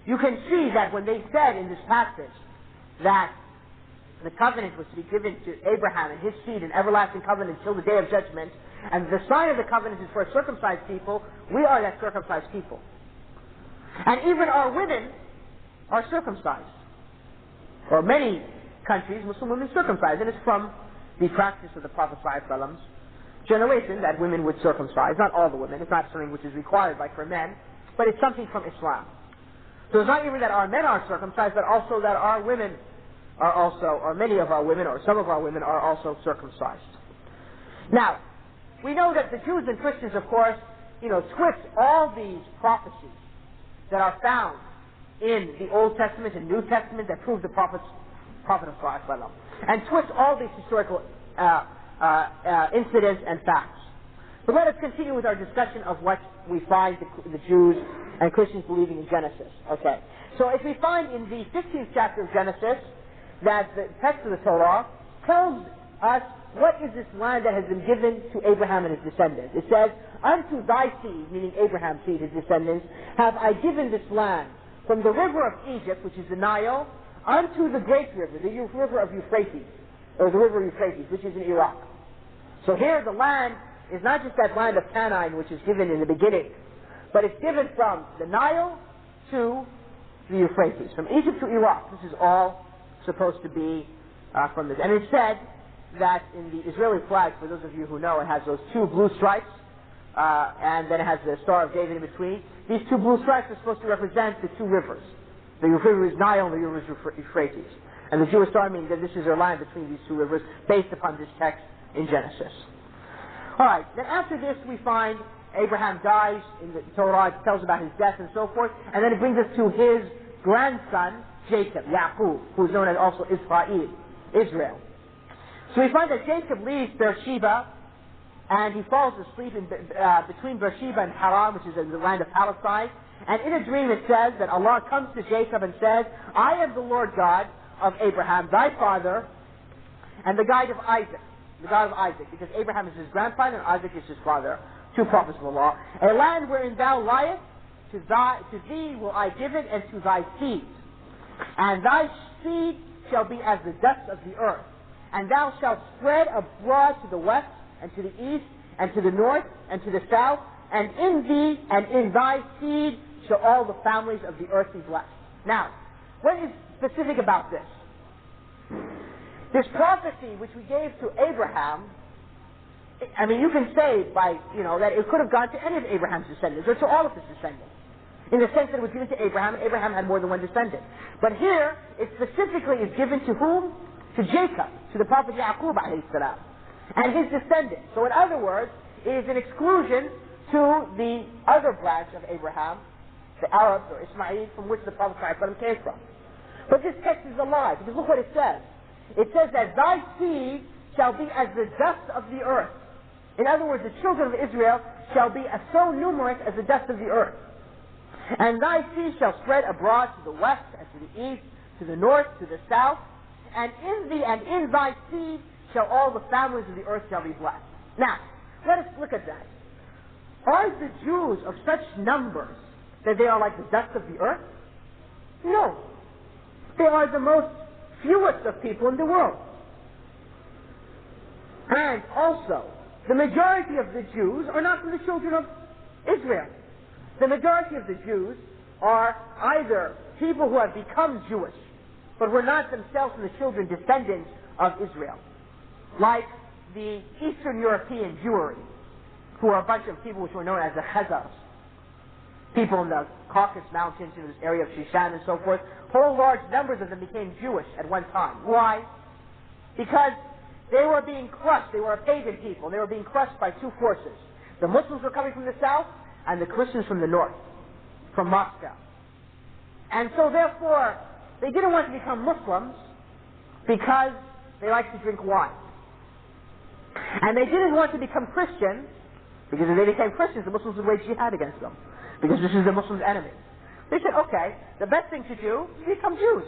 S2: you can see that when they said in this passage that the covenant was to be given to Abraham and his seed, an everlasting covenant until the day of judgment, and the sign of the covenant is for a circumcised people, we are that circumcised people. And even our women are circumcised. For many countries, Muslim women circumcised, and it's from the practice of the Prophet ﷺ's generation that women would circumcise. Not all the women, it's not something which is required like for men, but it's something from Islam. So it's not even that our men are circumcised, but also that our women are also, or many of our women, or some of our women are also circumcised. Now, we know that the Jews and Christians, of course, twist all these prophecies that are found in the Old Testament and New Testament that prove the Prophet of Allah, and twist all these historical incidents and facts. But let us continue with our discussion of what we find the Jews and Christians believing in Genesis. Okay. So if we find in the 15th chapter of Genesis that the text of the Torah tells us what is this land that has been given to Abraham and his descendants. It says, unto thy seed, meaning Abraham's seed, his descendants, have I given this land from the river of Egypt, which is the Nile, unto the great river, the river of Euphrates, or the river Euphrates, which is in Iraq. So here the land is not just that land of Canaan which is given in the beginning, but it's given from the Nile to the Euphrates, from Egypt to Iraq. This is all supposed to be from this. And it's said that in the Israeli flag, for those of you who know, it has those two blue stripes, and then it has the Star of David in between. These two blue stripes are supposed to represent the two rivers. The river is Nile and the river is Euphrates. And the Jewish Star means that this is their line between these two rivers, based upon this text in Genesis. Alright, then after this we find Abraham dies in the Torah, it tells about his death and so forth, and then it brings us to his grandson, Jacob, Yaqub, who is known as also Israel. So we find that Jacob leaves Beersheba, and he falls asleep between Beersheba and Haran, which is in the land of Palestine. And in a dream it says that Allah comes to Jacob and says, I am the Lord God of Abraham, thy father, and the God of Isaac, because Abraham is his grandfather and Isaac is his father, two prophets of Allah. A land wherein thou liest, to thee will I give it, and to thy seed. And thy seed shall be as the dust of the earth. And thou shalt spread abroad to the west, and to the east, and to the north, and to the south, and in thee and in thy seed shall all the families of the earth be blessed. Now, what is specific about this? This prophecy which we gave to Abraham, I mean, you can say by, that it could have gone to any of Abraham's descendants, or to all of his descendants. in the sense that it was given to Abraham, and Abraham had more than one descendant. But here, it specifically is given to whom? To Jacob, to the Prophet Yaqub alayhi salam, and his descendants. So in other words, it is an exclusion to the other branch of Abraham, the Arabs or Ismail, from which the Prophet ﷺ came from. But this text is a lie, because look what it says. It says that thy seed shall be as the dust of the earth. In other words, the children of Israel shall be as so numerous as the dust of the earth. And thy seed shall spread abroad to the west and to the east, to the north, to the south. And in thee and in thy seed shall all the families of the earth shall be blessed. Now, let us look at that. Are the Jews of such numbers that they are like the dust of the earth? No. They are the most fewest of people in the world. And also, the majority of the Jews are not from the children of Israel. The majority of the Jews are either people who have become Jewish, but were not themselves from the children descendants of Israel, like the Eastern European Jewry, who are a bunch of people which were known as the Khazars, people in the Caucasus Mountains, in this area of Shishan and so forth. Whole large numbers of them became Jewish at one time. Why? Because they were being crushed. They were a pagan people. They were being crushed by two forces. The Muslims were coming from the south, and the Christians from the north, from Moscow. And so therefore, they didn't want to become Muslims because they liked to drink wine. And they didn't want to become Christians because if they became Christians, the Muslims would wage jihad against them, because this is the Muslims' enemy. They said, okay, the best thing to do is become Jews.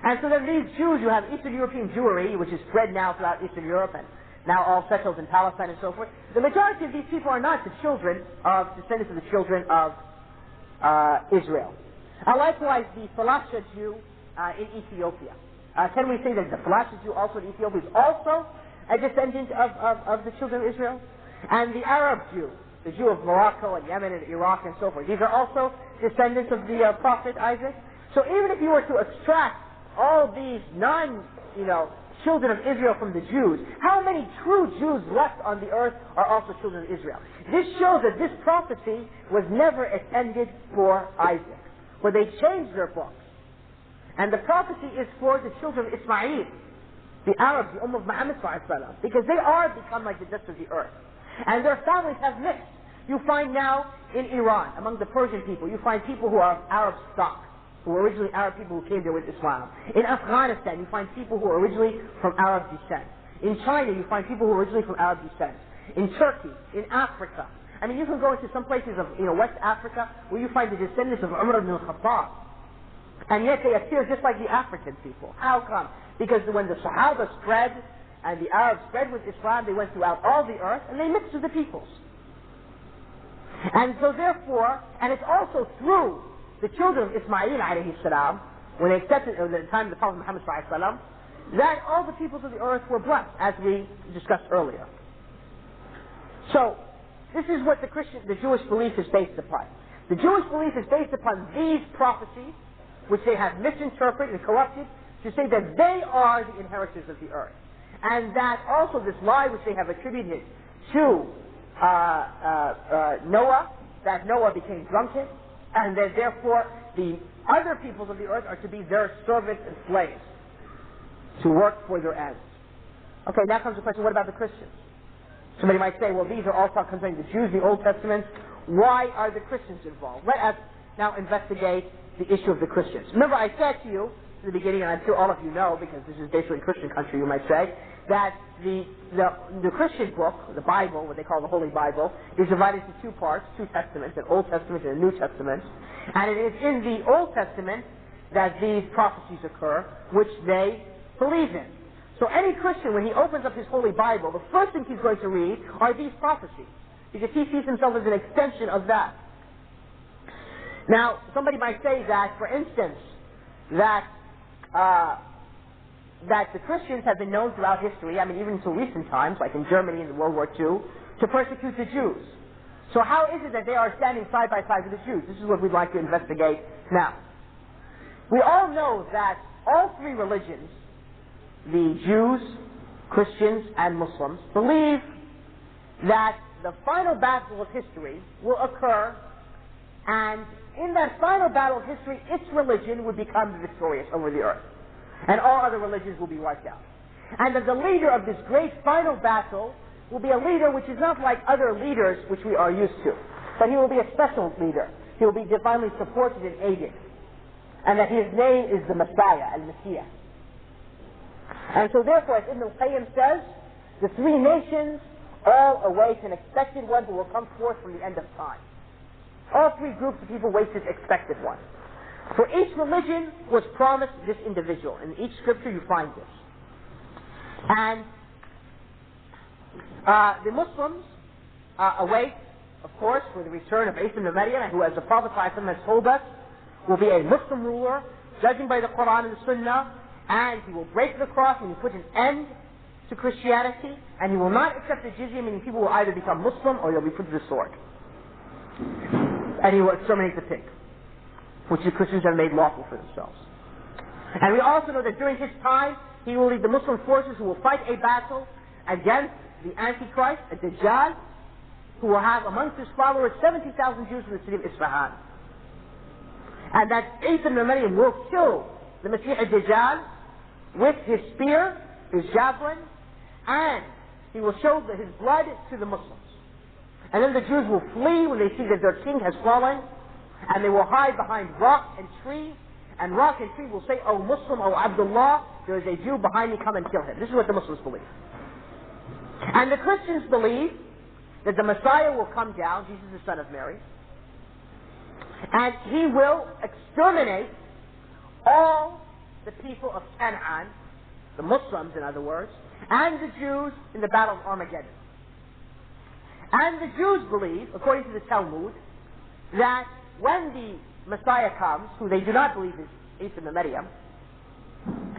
S2: And so then these Jews, you have Eastern European Jewry, which is spread now throughout Eastern Europe and now all settled in Palestine and so forth. The majority of these people are not the children of, descendants of the children of Israel. Likewise, the Falasha Jew in Ethiopia. Can we say that the Falasha Jew also in Ethiopia is also a descendant of the children of Israel? And the Arab Jew, the Jew of Morocco and Yemen and Iraq and so forth, these are also descendants of the Prophet Isaac. So even if you were to extract all these children of Israel from the Jews, how many true Jews left on the earth are also children of Israel? This shows that this prophecy was never intended for Isaac, but they changed their books. And the prophecy is for the children of Ismail, the Arabs, the Ummah of Muhammad ﷺ, because they are become like the dust of the earth. And their families have mixed. You find now in Iran, among the Persian people, you find people who are of Arab stock, who were originally Arab people who came there with Islam. In Afghanistan, you find people who are originally from Arab descent. In China, you find people who are originally from Arab descent. In Turkey, in Africa. I mean, you can go into some places of West Africa where you find the descendants of Umar ibn al-Khattab. And yet they appear just like the African people. How come? Because when the Sahaba spread and the Arabs spread with Islam, they went throughout all the earth and they mixed with the peoples. And so therefore, and it's also through the children of Ismail alayhi salam, when they accepted at the time of the Prophet Muhammad sallallahu alaihi wasallam, that all the peoples of the earth were blessed, as we discussed earlier. So, this is what the Jewish belief is based upon. The Jewish belief is based upon these prophecies, which they have misinterpreted and corrupted, to say that they are the inheritors of the earth. And that also this lie which they have attributed to Noah, that Noah became drunken, and that therefore the other peoples of the earth are to be their servants and slaves, to work for their ends. Okay, now comes the question, what about the Christians? Somebody might say, well, these are all concerning the Jews, the Old Testament. Why are the Christians involved? Let us now investigate the issue of the Christians. Remember, I said to you in the beginning, and I'm sure all of you know, because this is basically a Christian country, you might say, that the Christian book, the Bible, what they call the Holy Bible, is divided into two parts, two testaments, an Old Testament and a New Testament. And it is in the Old Testament that these prophecies occur, which they believe in. So any Christian, when he opens up his Holy Bible, the first thing he's going to read are these prophecies, because he sees himself as an extension of that. Now, somebody might say that, for instance, that the Christians have been known throughout history, I mean even until recent times, like in Germany in World War II, to persecute the Jews. So how is it that they are standing side by side with the Jews? This is what we'd like to investigate now. We all know that all three religions, the Jews, Christians, and Muslims, believe that the final battle of history will occur And in that final battle of history, its religion would become victorious over the earth. And all other religions will be wiped out. And that the leader of this great final battle will be a leader which is not like other leaders which we are used to. But he will be a special leader. He will be divinely supported and aided. And that his name is the Messiah, Al-Messiah. And so therefore, as Ibn al-Qayyim says, the three nations all await an expected one who will come forth from the end of time. All three groups of people wait this expected one. For each religion was promised this individual. In each scripture you find this. And the Muslims await, of course, for the return of Isa ibn Maryam, who, as the Prophet ﷺ has told us, will be a Muslim ruler, judging by the Qur'an and the Sunnah, and he will break the cross and he will put an end to Christianity, and he will not accept the jizya, meaning people will either become Muslim or they'll be put to the sword. And he will exterminate the pig, which the Christians have made lawful for themselves. And we also know that during his time, he will lead the Muslim forces who will fight a battle against the Antichrist, a Dajjal, who will have amongst his followers 70,000 Jews in the city of Isfahan. And that Isa ibn Maryam will kill the Masih al-Dajjal with his spear, his javelin, and he will show his blood to the Muslims. And then the Jews will flee when they see that their king has fallen, and they will hide behind rock and tree, and rock and tree will say, "O Muslim, O Abdullah, there is a Jew behind me, come and kill him." This is what the Muslims believe. And the Christians believe that the Messiah will come down, Jesus the son of Mary, and he will exterminate all the people of Canaan, the Muslims in other words, and the Jews in the battle of Armageddon. And the Jews believe, according to the Talmud, that when the Messiah comes, who they do not believe is Isa ibn Maryam,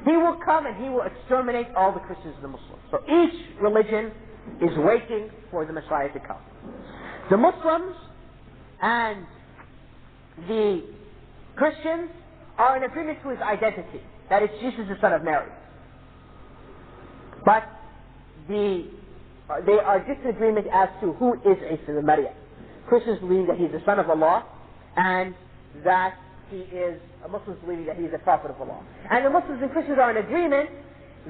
S2: he will come and he will exterminate all the Christians and the Muslims. So each religion is waiting for the Messiah to come. The Muslims and the Christians are in agreement to his identity, that it's Jesus the son of Mary. But they are disagreement as to who is Isa ibn Maryam. Christians believe that he's the son of Allah, and that he is, Muslims believing that he is a prophet of Allah. And the Muslims and Christians are in agreement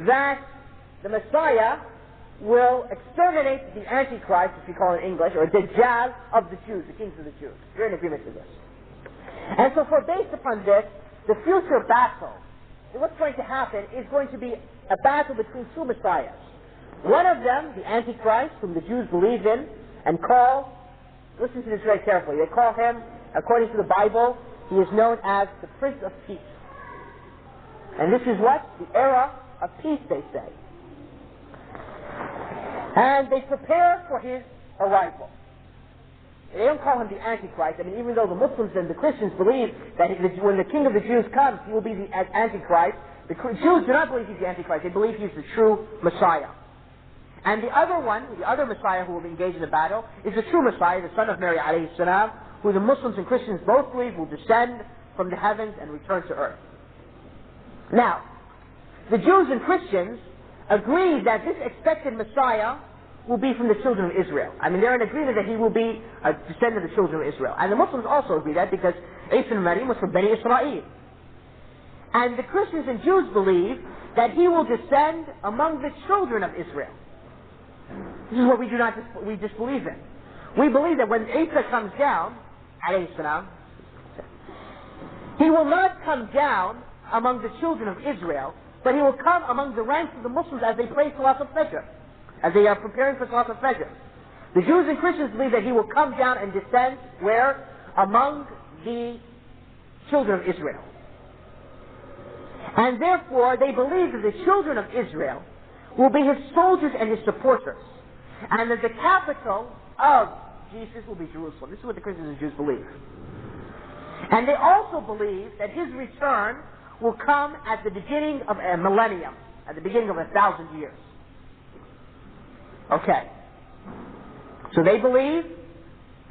S2: that the Messiah will exterminate the Antichrist, as we call it in English, or Dajjal of the Jews, the kings of the Jews. We're in agreement with this. And so based upon this, the future battle, what's going to happen is going to be a battle between two messiahs. One of them, the Antichrist, whom the Jews believe in and call, listen to this very carefully, they call him, according to the Bible, he is known as the Prince of Peace. And this is what? The era of peace, they say. And they prepare for his arrival. They don't call him the Antichrist. I mean, even though the Muslims and the Christians believe that when the King of the Jews comes, he will be the Antichrist, the Jews do not believe he's the Antichrist. They believe he's the true Messiah. And the other one, the other Messiah who will be engaged in the battle, is the true Messiah, the son of Mary alayhi salam, who the Muslims and Christians both believe will descend from the heavens and return to earth. Now, the Jews and Christians agree that this expected Messiah will be from the children of Israel. I mean, they're in agreement that he will be a descendant of the children of Israel. And the Muslims also agree that because Isa ibn Maryam was from Bani Israel. And the Christians and Jews believe that he will descend among the children of Israel. This is what we disbelieve in. We believe that when Isa comes down, alayhi salam, he will not come down among the children of Israel, but he will come among the ranks of the Muslims as they pray Salat al-Fajr, as they are preparing for Salat al-Fajr. The Jews and Christians believe that he will come down and descend where? Among the children of Israel. And therefore, they believe that the children of Israel will be his soldiers and his supporters. And that the capital of Jesus will be Jerusalem. This is what the Christians and Jews believe. And they also believe that his return will come at the beginning of a millennium, at the beginning of 1,000 years. Okay. So they believe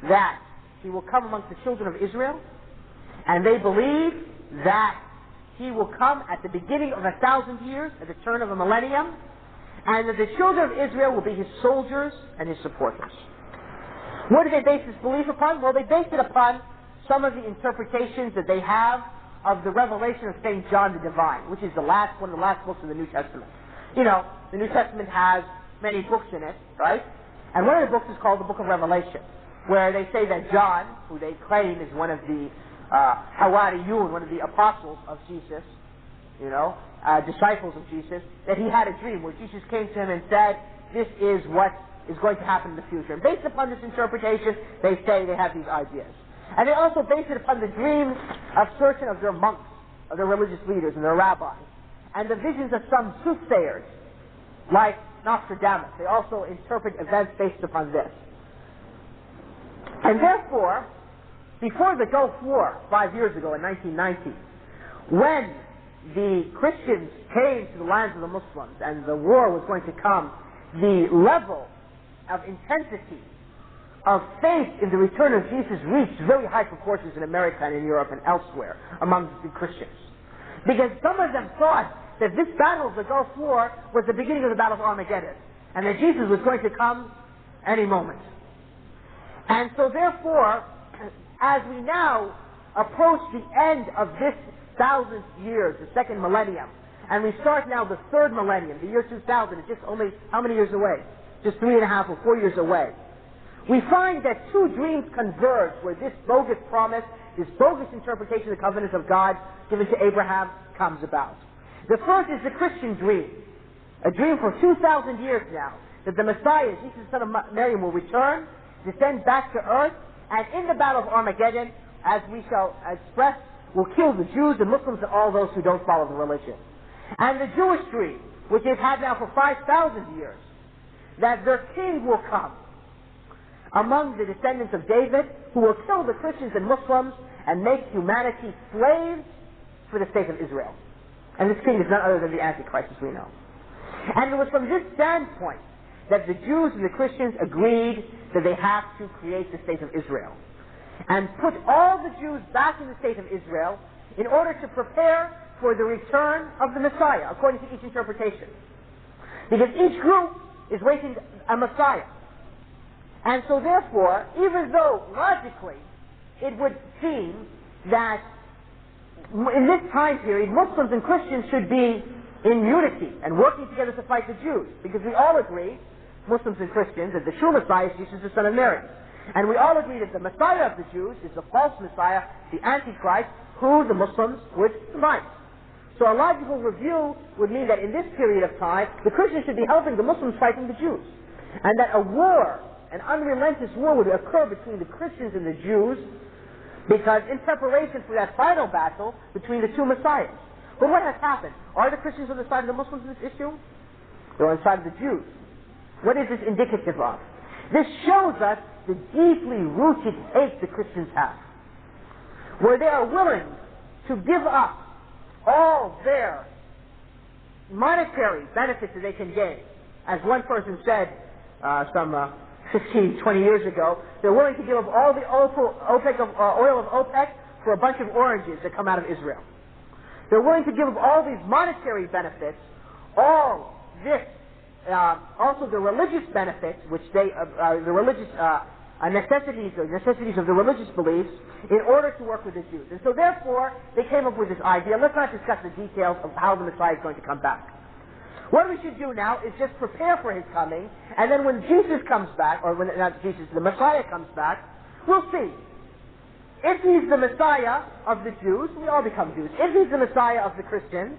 S2: that he will come amongst the children of Israel, and they believe that he will come at the beginning of 1,000 years, at the turn of a millennium, and that the children of Israel will be his soldiers and his supporters. What do they base this belief upon? Well, they base it upon some of the interpretations that they have of the revelation of St. John the Divine, which is one of the last books of the New Testament. You know, the New Testament has many books in it, right? And one of the books is called the Book of Revelation, where they say that John, who they claim is one of the Hawariyun, one of the apostles of Jesus, you know, disciples of Jesus, that he had a dream where Jesus came to him and said, this is what is going to happen in the future. And based upon this interpretation, they say they have these ideas. And they also base it upon the dreams of certain of their monks, of their religious leaders and their rabbis, and the visions of some soothsayers, like Nostradamus. They also interpret events based upon this. And therefore, before the Gulf War, 5 years ago in 1990, when the Christians came to the lands of the Muslims and the war was going to come, the level of intensity of faith in the return of Jesus reached very high proportions in America and in Europe and elsewhere among the Christians. Because some of them thought that this battle of the Gulf War was the beginning of the Battle of Armageddon, and that Jesus was going to come any moment. And so therefore, as we now approach the end of this 1,000th year, the second millennium, and we start now the third millennium, the year 2000, it's just only how many years away? Just 3.5 or 4 years away. We find that two dreams converge where this bogus promise, this bogus interpretation of the covenants of God given to Abraham comes about. The first is the Christian dream, a dream for 2,000 years now, that the Messiah, Jesus the son of Mary, will return, descend back to earth, and in the battle of Armageddon, as we shall express, will kill the Jews, the Muslims, and all those who don't follow the religion. And the Jewish dream, which they've had now for 5,000 years, that their king will come among the descendants of David, who will kill the Christians and Muslims and make humanity slaves for the state of Israel. And this king is none other than the Antichrist, as we know. And it was from this standpoint that the Jews and the Christians agreed that they have to create the state of Israel and put all the Jews back in the state of Israel in order to prepare for the return of the Messiah, according to each interpretation. Because each group is waiting a Messiah. And so therefore, even though logically it would seem that in this time period Muslims and Christians should be in unity and working together to fight the Jews, because we all agree, Muslims and Christians, that the true Messiah is Jesus the son of Mary. And we all agree that the Messiah of the Jews is the false Messiah, the Antichrist, who the Muslims would fight. So a logical review would mean that in this period of time, the Christians should be helping the Muslims fighting the Jews. And that a war, an unrelenting war, would occur between the Christians and the Jews, because in preparation for that final battle between the two Messiahs. But what has happened? Are the Christians on the side of the Muslims in this issue? They're on the side of the Jews. What is this indicative of? This shows us the deeply rooted hate the Christians have, where they are willing to give up all their monetary benefits that they can gain. As one person said some 15, 20 years ago, they're willing to give up all the oil of OPEC for a bunch of oranges that come out of Israel. They're willing to give up all these monetary benefits, all this, also the religious benefits, which the religious necessities of the religious beliefs, in order to work with the Jews. And so therefore, they came up with this idea. Let's not discuss the details of how the Messiah is going to come back. What we should do now is just prepare for his coming, and then when Jesus comes back, or when not Jesus, the Messiah comes back, we'll see. If he's the Messiah of the Jews, we all become Jews. If he's the Messiah of the Christians,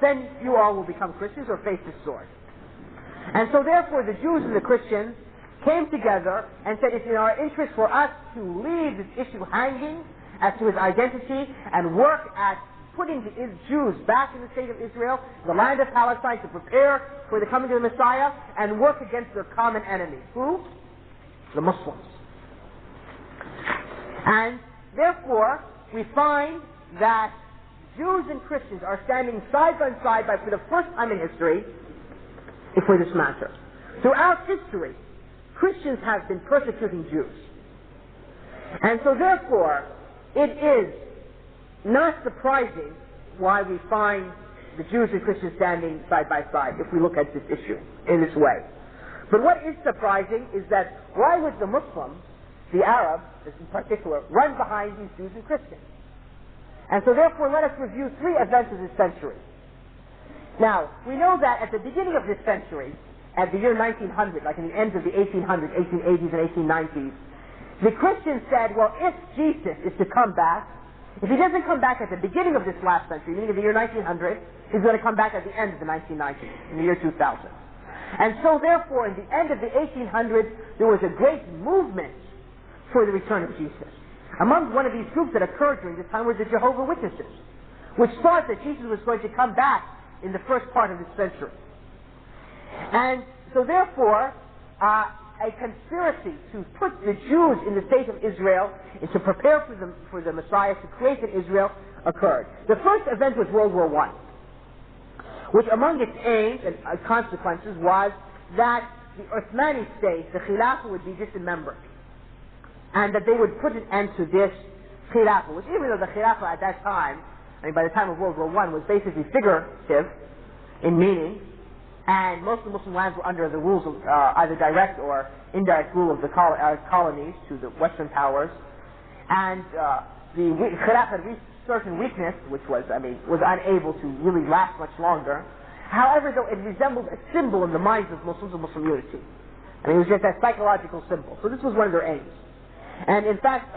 S2: then you all will become Christians or face the sword. And so therefore the Jews and the Christians came together and said, it's in our interest for us to leave this issue hanging as to his identity and work at putting the Jews back in the state of Israel, the land of Palestine, to prepare for the coming of the Messiah and work against their common enemy. Who? The Muslims. And therefore, we find that Jews and Christians are standing side by side for the first time in history for this matter. Throughout history, Christians have been persecuting Jews. And so therefore, it is not surprising why we find the Jews and Christians standing side by side if we look at this issue in this way. But what is surprising is that why would the Muslims the Arabs, in particular, run behind these Jews and Christians. And so therefore, let us review 3 events of this century. Now, we know that at the beginning of this century, at the year 1900, like in the end of the 1800s, 1880s and 1890s, the Christians said, well, if Jesus is to come back, if he doesn't come back at the beginning of this last century, meaning of the year 1900, he's going to come back at the end of the 1990s, in the year 2000. And so therefore, in the end of the 1800s, there was a great movement for the return of Jesus. Among one of these groups that occurred during this time were the Jehovah's Witnesses, which thought that Jesus was going to come back in the first part of this century. And so therefore, a conspiracy to put the Jews in the state of Israel and to prepare for the Messiah, to create an Israel, occurred. The first event was World War I, which among its aims and consequences was that the Uthmani state, the Khilafah, would be dismembered, and that they would put an end to this Khilafah, which even though the Khilafah at that time, I mean by the time of World War I, was basically figurative in meaning, and most of the Muslim lands were under the rules of either direct or indirect rule of the colonies to the Western powers, and the Khilafah had reached certain weakness, which was unable to really last much longer. However, though, it resembled a symbol in the minds of Muslims of Muslim unity. I mean, it was just a psychological symbol. So this was one of their aims. And in fact,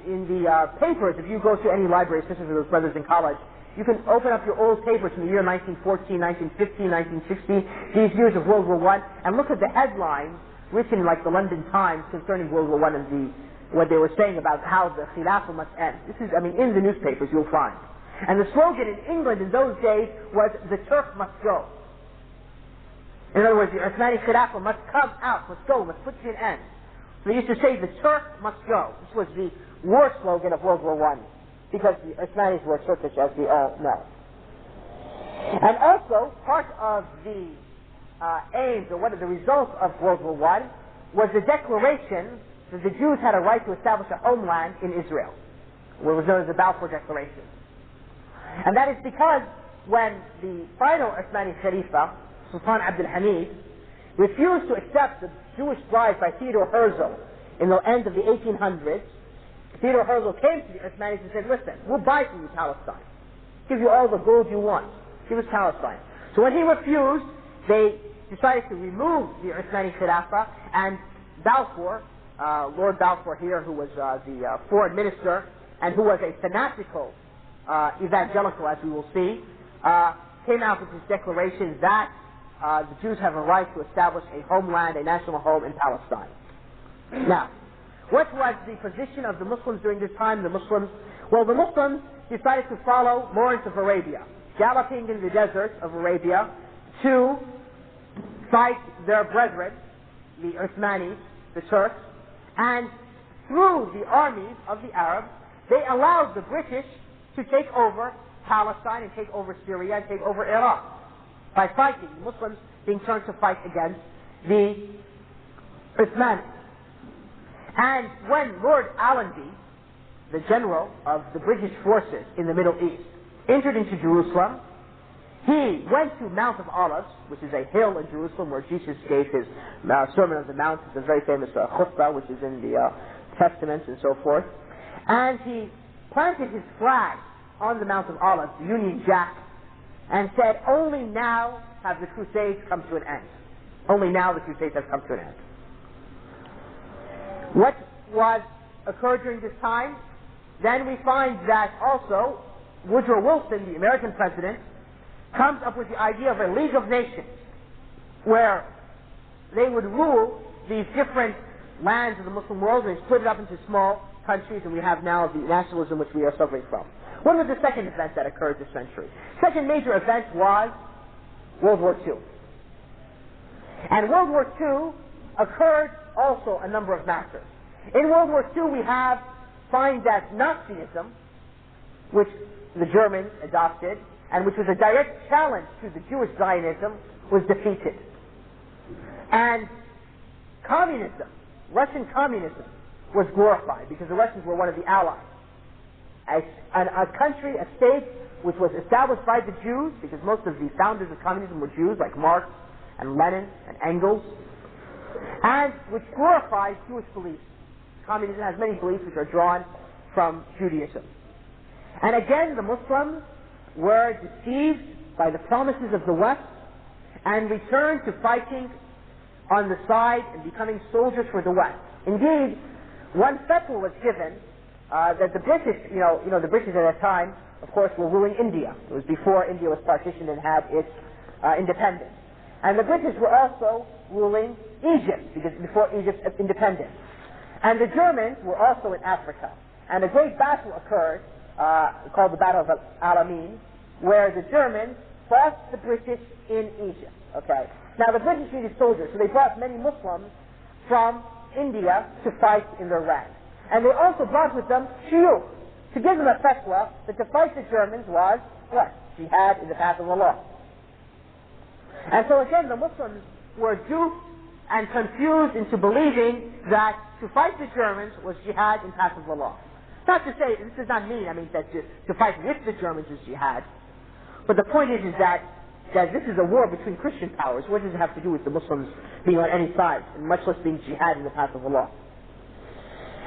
S2: in the papers, if you go to any library, especially for those brothers in college, you can open up your old papers from the year 1914, 1915, 1960, these years of World War I, and look at the headlines written like the London Times concerning World War I and what they were saying about how the Khilafah must end. This is, in the newspapers you'll find. And the slogan in England in those days was, "The Turk must go." In other words, the Uthmani Khilafah must come out, must go, must put to an end. So they used to say, "The Turk must go." This was the war slogan of World War I, because the Uthmanis were Turkish, as we all know. And also, part of the aims, or one of the results of World War I, was the declaration that the Jews had a right to establish a homeland in Israel, what was known as the Balfour Declaration. And that is because when the final Uthmani Khalifa, Sultan Abdul Hamid, refused to accept the Jewish bride by Theodore Herzl in the end of the 1800s, Theodore Herzl came to the Uthmanis and said, "Listen, we'll buy from you Palestine. Give you all the gold you want. Give us Palestine." So when he refused, they decided to remove the Uthmani Khilafah, and Balfour, Lord Balfour here, who was the foreign minister, and who was a fanatical evangelical, as we will see, came out with this declaration that the Jews have a right to establish a homeland, a national home in Palestine. Now, what was the position of the Muslims during this time? The Muslims decided to follow Lawrence of Arabia, galloping in the deserts of Arabia to fight their brethren, the Uthmanis, the Turks, and through the armies of the Arabs, they allowed the British to take over Palestine and take over Syria and take over Iraq by fighting, the Muslims being turned to fight against the Uthmanis. And when Lord Allenby, the general of the British forces in the Middle East, entered into Jerusalem, he went to Mount of Olives, which is a hill in Jerusalem where Jesus gave his Sermon on the Mount, the very famous khutbah, which is in the Testaments and so forth, and he planted his flag on the Mount of Olives, the Union Jack, and said, "Only now have the Crusades come to an end. Only now the Crusades have come to an end." What occurred during this time? Then we find that also Woodrow Wilson, the American president, comes up with the idea of a League of Nations, where they would rule these different lands of the Muslim world and split it up into small countries, and we have now the nationalism which we are suffering from. What was the second event that occurred this century? Second major event was World War II. And World War II occurred also a number of matters. In World War II we find that Nazism, which the Germans adopted, and which was a direct challenge to the Jewish Zionism, was defeated. And communism, Russian communism, was glorified because the Russians were one of the allies. A country, a state, which was established by the Jews, because most of the founders of communism were Jews, like Marx and Lenin and Engels, and which glorifies Jewish beliefs. communism has many beliefs which are drawn from Judaism. And again, the Muslims were deceived by the promises of the West and returned to fighting on the side and becoming soldiers for the West. Indeed, one fatwa was given that the British, the British at that time, of course, were ruling India. It was before India was partitioned and had its independence. And the British were also ruling Egypt, because before Egypt's independence. And the Germans were also in Africa. And a great battle occurred, called the Battle of al-Alamein, where the Germans fought the British in Egypt. Okay. Now the British needed soldiers, so they brought many Muslims from India to fight in their ranks. And they also brought with them shuyukh, to give them a fatwa that to fight the Germans was what? Jihad in the path of Allah. And so again, the Muslims were duped and confused into believing that to fight the Germans was jihad in the path of Allah. Not to say, this does not mean, that to fight with the Germans is jihad. But the point is that this is a war between Christian powers. What does it have to do with the Muslims being on any side, and much less being jihad in the path of Allah?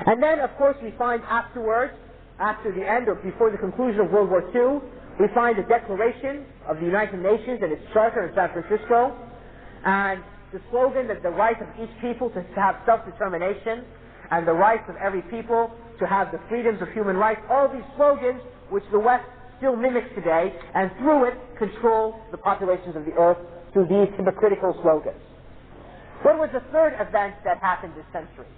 S2: And then, of course, we find afterwards, after the end or before the conclusion of World War II, we find the Declaration of the United Nations and its charter in San Francisco, and the slogan that the right of each people to have self-determination, and the rights of every people to have the freedoms of human rights, all these slogans which the West still mimics today, and through it control the populations of the earth through these hypocritical slogans. What was the third event that happened this century?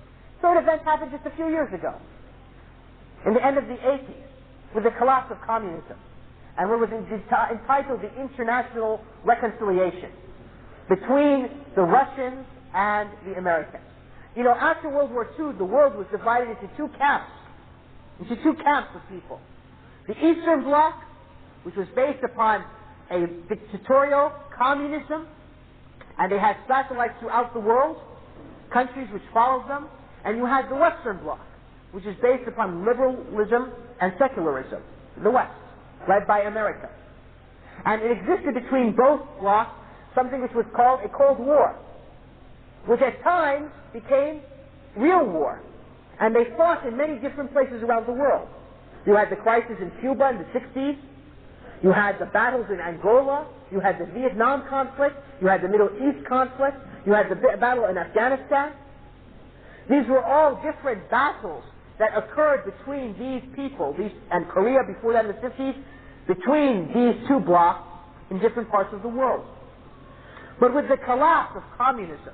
S2: The third event happened just a few years ago, in the end of the 80s, with the collapse of communism, and what was entitled the International Reconciliation between the Russians and the Americans. After World War II, the world was divided into two camps of people. The Eastern Bloc, which was based upon a dictatorial communism, and they had satellites throughout the world, countries which followed them, and you had the Western Bloc, which is based upon liberalism and secularism, the West, led by America. And it existed between both blocs something which was called a Cold War, which at times became real war. And they fought in many different places around the world. You had the crisis in Cuba in the 60s. You had the battles in Angola. You had the Vietnam conflict. You had the Middle East conflict. You had the battle in Afghanistan. These were all different battles that occurred between these people, and Korea before that in the 50s, between these two blocs in different parts of the world. But with the collapse of communism,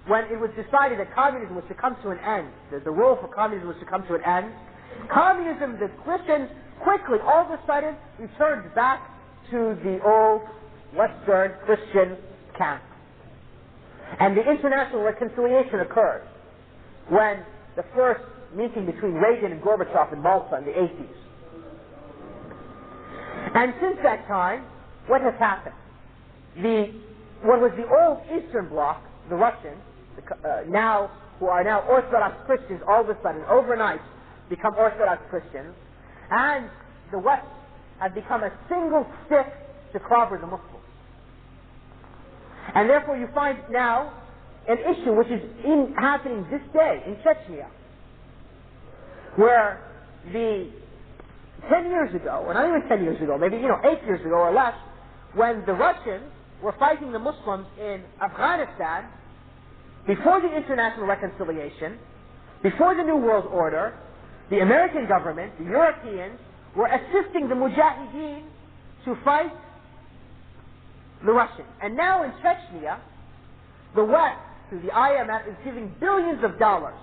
S2: when it was decided that communism was to come to an end, that the role for communism was to come to an end, communism, the Christians quickly, all of a sudden, returned back to the old Western Christian camp. And the international reconciliation occurred when the first meeting between Reagan and Gorbachev in Malta in the 80s. And since that time, what has happened? What was the old Eastern Bloc, the Russians, who are now Orthodox Christians, all of a sudden, overnight, become Orthodox Christians, and the West has become a single stick to clobber the Muslims. And therefore you find now an issue which is happening this day in Chechnya, where 10 years ago, or not even 10 years ago, maybe 8 years ago or less, when the Russians were fighting the Muslims in Afghanistan, before the international reconciliation, before the New World Order, the American government, the Europeans, were assisting the Mujahideen to fight the Russians. And now in Chechnya, the West, through the IMF, is giving billions of dollars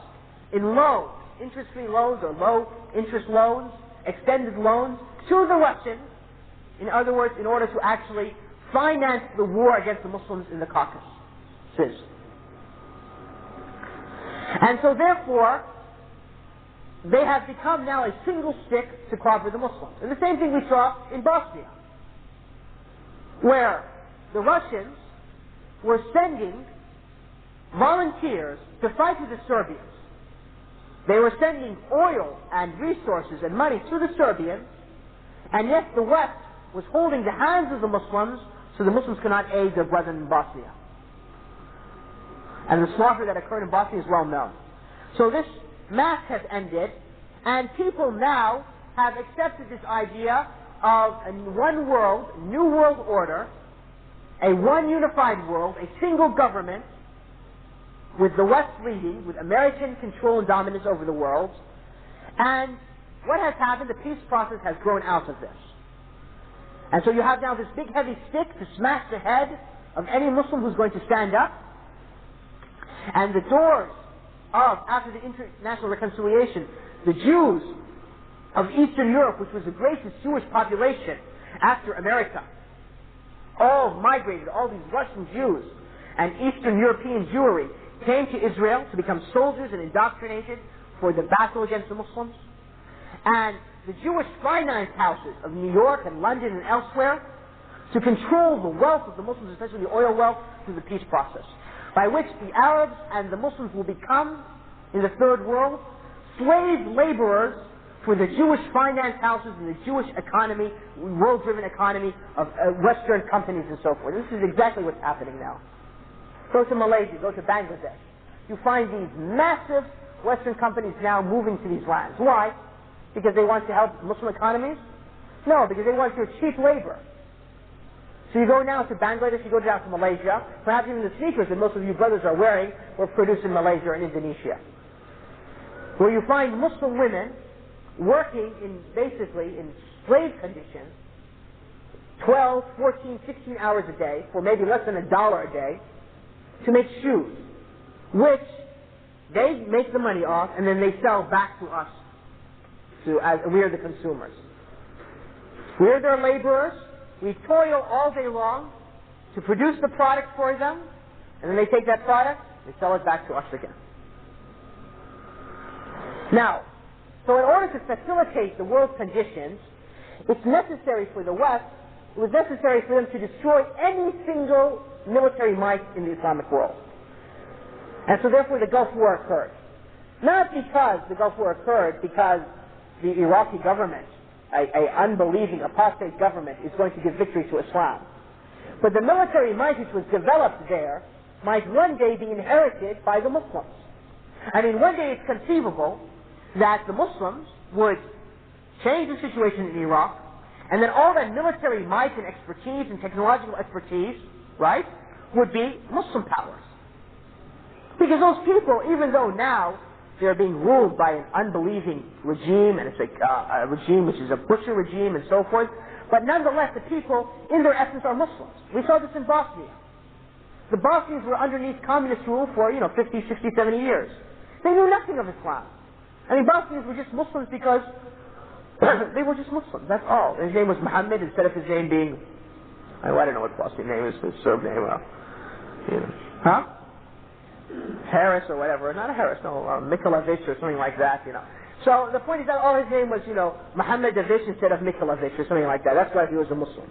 S2: in loans, interest-free loans or low-interest loans, extended loans, to the Russians, in other words, in order to actually finance the war against the Muslims in the Caucasus. And so therefore, they have become now a single stick to clobber the Muslims. And the same thing we saw in Bosnia, where the Russians were sending volunteers to fight with the Serbians. They were sending oil and resources and money to the Serbians, and yet the West was holding the hands of the Muslims so the Muslims could not aid their brethren in Bosnia. And the slaughter that occurred in Bosnia is well known. So this mass has ended, and people now have accepted this idea of a one world, new world order, a one unified world, a single government, with the West leading, with American control and dominance over the world. And what has happened? The peace process has grown out of this. And so you have now this big heavy stick to smash the head of any Muslim who's going to stand up. And the doors of, after the international reconciliation, the Jews of Eastern Europe, which was the greatest Jewish population after America, all migrated, all these Russian Jews and Eastern European Jewry came to Israel to become soldiers and indoctrinated for the battle against the Muslims. And the Jewish finance houses of New York and London and elsewhere to control the wealth of the Muslims, especially the oil wealth, through the peace process, by which the Arabs and the Muslims will become, in the third world, slave laborers for the Jewish finance houses and the Jewish economy, world-driven economy of Western companies and so forth. This is exactly what's happening now. Go to Malaysia, go to Bangladesh. You find these massive Western companies now moving to these lands. Why? Because they want to help Muslim economies? No, because they want your cheap labor. So you go now to Bangladesh, you go down to Malaysia, perhaps even the sneakers that most of you brothers are wearing were produced in Malaysia and Indonesia, where you find Muslim women working in basically in slave conditions, 12, 14, 16 hours a day for maybe less than $1 a day to make shoes, which they make the money off and then they sell back to us, as we are the consumers. We are their laborers. We toil all day long to produce the product for them, and then they take that product, they sell it back to us again. Now, so in order to facilitate the world's conditions, it's necessary for the West, it was necessary for them to destroy any single military might in the Islamic world. And so therefore the Gulf War occurred. Not because the Gulf War occurred because the Iraqi government, an unbelieving apostate government, is going to give victory to Islam. But the military might which was developed there might one day be inherited by the Muslims. I mean, one day it's conceivable that the Muslims would change the situation in Iraq, and then all that military might and expertise and technological expertise, right, would be Muslim powers. Because those people, even though now they're being ruled by an unbelieving regime, and it's a regime which is a butcher regime and so forth, but nonetheless the people in their essence are Muslims. We saw this in Bosnia. The Bosnians were underneath communist rule for 50, 60, 70 years. They knew nothing of Islam. I mean, Bosnians were just Muslims because they were just Muslims, that's all. His name was Muhammad instead of his name being, I don't know what Bosnian name is, his Serb name, Harris or whatever. Not a Harris, no, Mikhailovich or something like that, So the point is that all his name was, Muhammadovich instead of Mikhailovich or something like that. That's why he was a Muslim.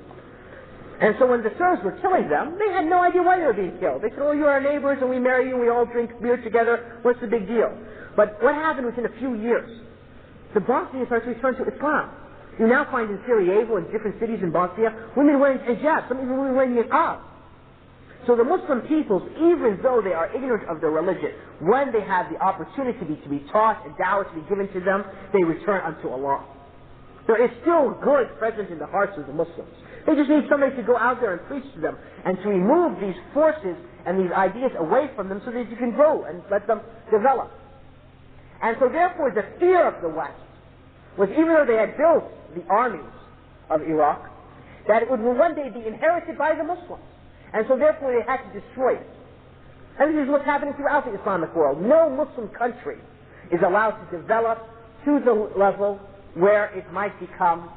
S2: And so when the Serbs were killing them, they had no idea why they were being killed. They said, oh, you're our neighbors and we marry you and we all drink beer together. What's the big deal? But what happened within a few years? The Bosnians started to return to Islam. You now find in Sarajevo and different cities in Bosnia, women wearing hijab, some even women wearing niqab. So the Muslim peoples, even though they are ignorant of their religion, when they have the opportunity to be taught and dawah to be given to them, they return unto Allah. There is still good present in the hearts of the Muslims. They just need somebody to go out there and preach to them and to remove these forces and these ideas away from them so that you can grow and let them develop. And so therefore the fear of the West was, even though they had built the armies of Iraq, that it would one day be inherited by the Muslims. And so therefore they had to destroy it. And this is what's happening throughout the Islamic world. No Muslim country is allowed to develop to the level where it might become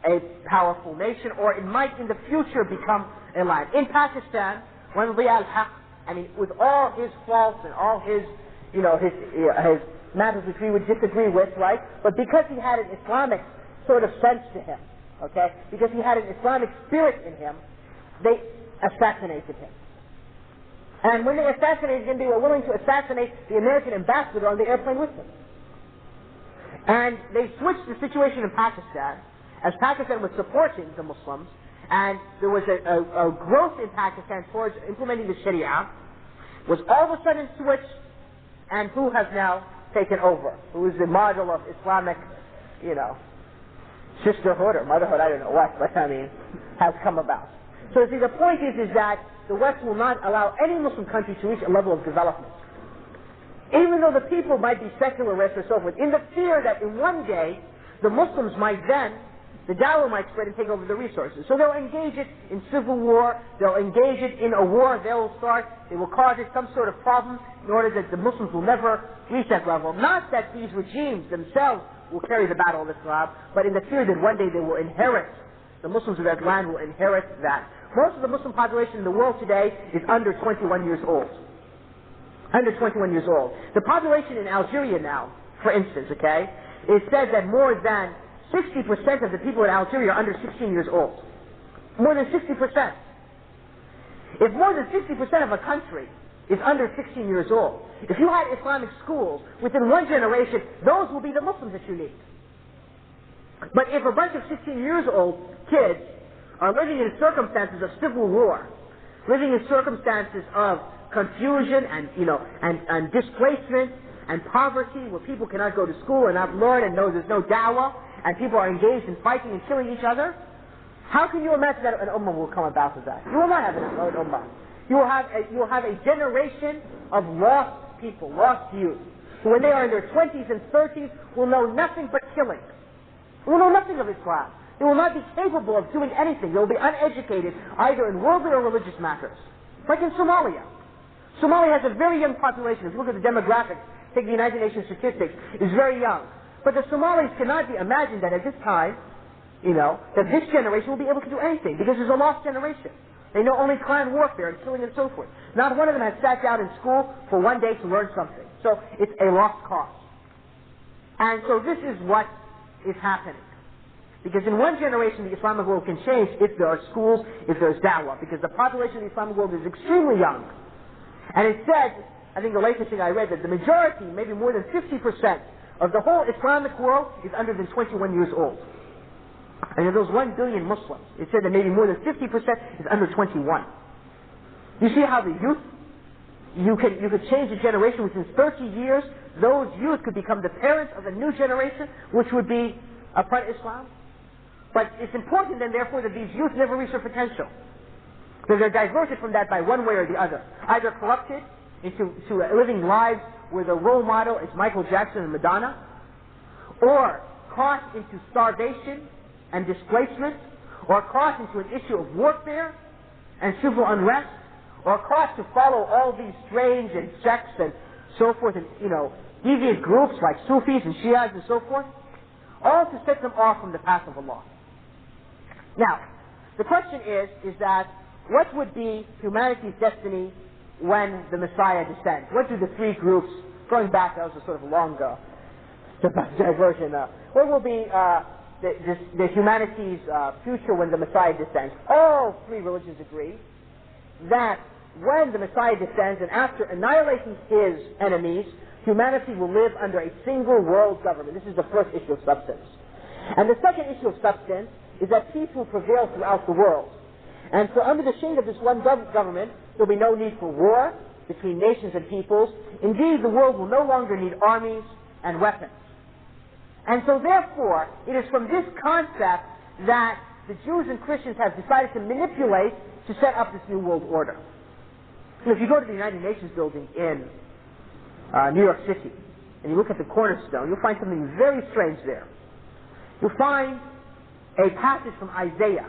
S2: a powerful nation, or it might in the future become a land. In Pakistan, when Zia al-Haq, with all his faults and all his matters which we would disagree with, right? But because he had an Islamic sort of sense to him, okay? Because he had an Islamic spirit in him, they assassinated him. And when they assassinated him, they were willing to assassinate the American ambassador on the airplane with him. And they switched the situation in Pakistan, as Pakistan was supporting the Muslims, and there was a growth in Pakistan towards implementing the Sharia, was all of a sudden switched, and who has now taken over, who is the model of Islamic, sisterhood or motherhood, I don't know what, but has come about. So you see, the point is that the West will not allow any Muslim country to reach a level of development. Even though the people might be secularists or so forth, in the fear that in one day, the Muslims might then, the dawah might spread and take over the resources. So they'll engage it in civil war, they'll engage it in a war they will cause it some sort of problem in order that the Muslims will never reach that level. Not that these regimes themselves will carry the battle of Islam, but in the fear that one day they will inherit, the Muslims of that land will inherit that. Most of the Muslim population in the world today is under 21 years old. Under 21 years old. The population in Algeria now, for instance, it said that more than 60% of the people in Algeria are under 16 years old. More than 60%. If more than 60% of a country is under 16 years old, if you had Islamic schools, within one generation, those will be the Muslims that you need. But if a bunch of 16 years old kids are living in circumstances of civil war, living in circumstances of confusion and displacement and poverty, where people cannot go to school and not learn and know there's no dawah, and people are engaged in fighting and killing each other, how can you imagine that an ummah will come about with that? You will not have an ummah. You will have a generation of lost people, lost youth, who when they are in their 20s and 30s will know nothing but killing. They will know nothing of Islam. They will not be capable of doing anything. They will be uneducated either in worldly or religious matters. Like in Somalia. Somalia has a very young population. If you look at the demographics, take the United Nations statistics, it's very young. But the Somalis cannot be imagined that at this time, that this generation will be able to do anything, because there's a lost generation. They know only clan warfare and killing and so forth. Not one of them has sat down in school for one day to learn something. So it's a lost cause. And so this is what is happening. Because in one generation the Islamic world can change if there are schools, if there's dawah. Because the population of the Islamic world is extremely young. And it said, I think the latest thing I read, that the majority, maybe more than 50% of the whole Islamic world is under than 21 years old. And of those 1 billion Muslims, it said that maybe more than 50% is under 21. You see how the youth, you could change a generation within 30 years. Those youth could become the parents of a new generation, which would be upon Islam. But it's important then, therefore, that these youth never reach their potential. That they're diverted from that by one way or the other. Either corrupted into living lives where the role model is Michael Jackson and Madonna, or caught into starvation and displacement, or caught into an issue of warfare and civil unrest, or caught to follow all these strange and sects and so forth, and deviant groups like Sufis and Shias and so forth, all to set them off from the path of Allah. Now, the question is that what would be humanity's destiny when the Messiah descends? What do the three groups, going back, that was a sort of long diversion, what will be the humanity's future when the Messiah descends? All three religions agree that when the Messiah descends and after annihilating his enemies, humanity will live under a single world government. This is the first issue of substance. And the second issue of substance is that peace will prevail throughout the world. And so under the shade of this one government, there will be no need for war between nations and peoples. Indeed, the world will no longer need armies and weapons. And so therefore, it is from this concept that the Jews and Christians have decided to manipulate to set up this new world order. So if you go to the United Nations building in New York City, and you look at the cornerstone, you'll find something very strange there. You'll find a passage from Isaiah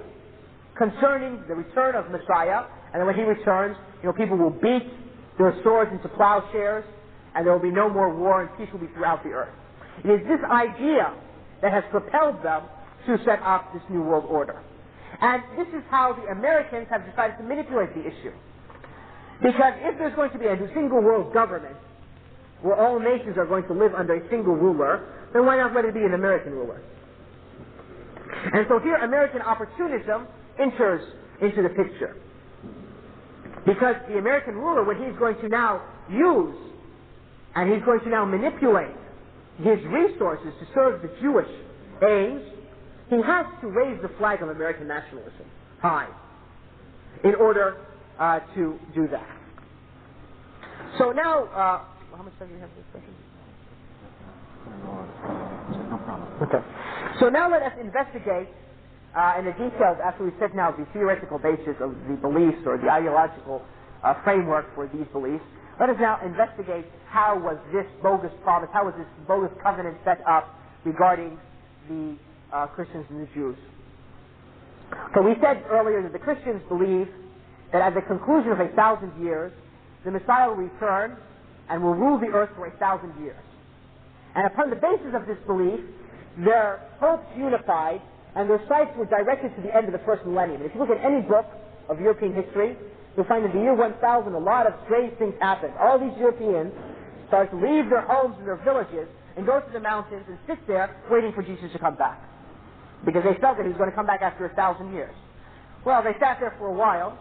S2: concerning the return of Messiah, and then when he returns, people will beat their swords into plowshares, and there will be no more war, and peace will be throughout the earth. It is this idea that has propelled them to set up this new world order. And this is how the Americans have decided to manipulate the issue. Because if there's going to be a single world government, where all nations are going to live under a single ruler, then why not let it be an American ruler? And so here American opportunism enters into the picture. Because the American ruler, what he's going to now use, and he's going to now manipulate his resources to serve the Jewish aims, he has to raise the flag of American nationalism high in order to do that. So now, how much time do we have for this question?
S1: No problem.
S2: Okay. So now let us investigate in the details, after we set now the theoretical basis of the beliefs or the ideological framework for these beliefs. Let us now investigate how was this bogus promise, how was this bogus covenant set up regarding the Christians and the Jews. So we said earlier that the Christians believe that at the conclusion of 1,000 years, the Messiah will return and will rule the earth for 1,000 years. And upon the basis of this belief, their hopes unified and their sights were directed to the end of the first millennium. And if you look at any book of European history, you'll find that in the year 1000 a lot of strange things happened. All these Europeans started to leave their homes and their villages and go to the mountains and sit there waiting for Jesus to come back, because they felt that he was going to come back after 1,000 years. Well, they sat there for a while,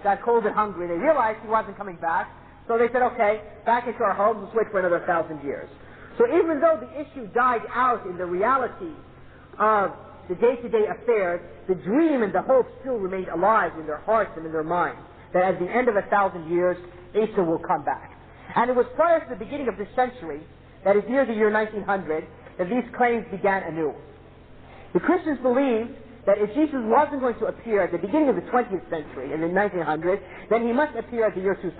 S2: got cold and hungry. They realized he wasn't coming back, so they said, okay, back into our homes, let's wait for another 1,000 years. So even though the issue died out in the reality of the day-to-day affairs, the dream and the hope still remained alive in their hearts and in their minds, that at the end of 1,000 years, Isa will come back. And it was prior to the beginning of this century, that is near the year 1900, that these claims began anew. The Christians believed that if Jesus wasn't going to appear at the beginning of the 20th century, in the 1900, then he must appear at the year 2000.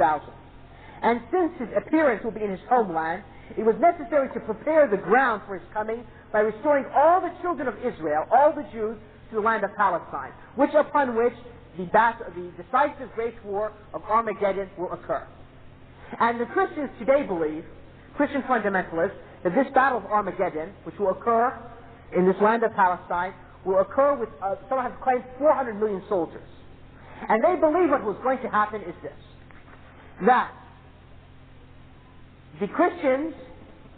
S2: And since his appearance will be in his homeland, it was necessary to prepare the ground for his coming by restoring all the children of Israel, all the Jews, to the land of Palestine, upon which the decisive great war of Armageddon will occur. And the Christians today believe, Christian fundamentalists, that this battle of Armageddon, which will occur in this land of Palestine, will occur with, some have claimed, 400 million soldiers. And they believe what was going to happen is this, that the Christians,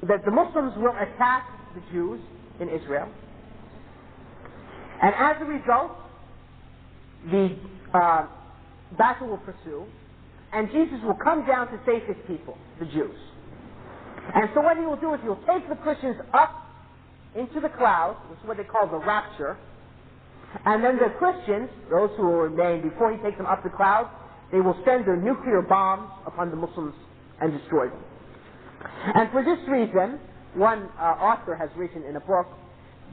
S2: that the Muslims will attack the Jews in Israel, and as a result, the battle will pursue, and Jesus will come down to save his people, the Jews. And so what he will do is he will take the Christians up into the clouds, which is what they call the rapture, and then the Christians, those who will remain before he takes them up the clouds, they will send their nuclear bombs upon the Muslims and destroy them. And for this reason, one author has written in a book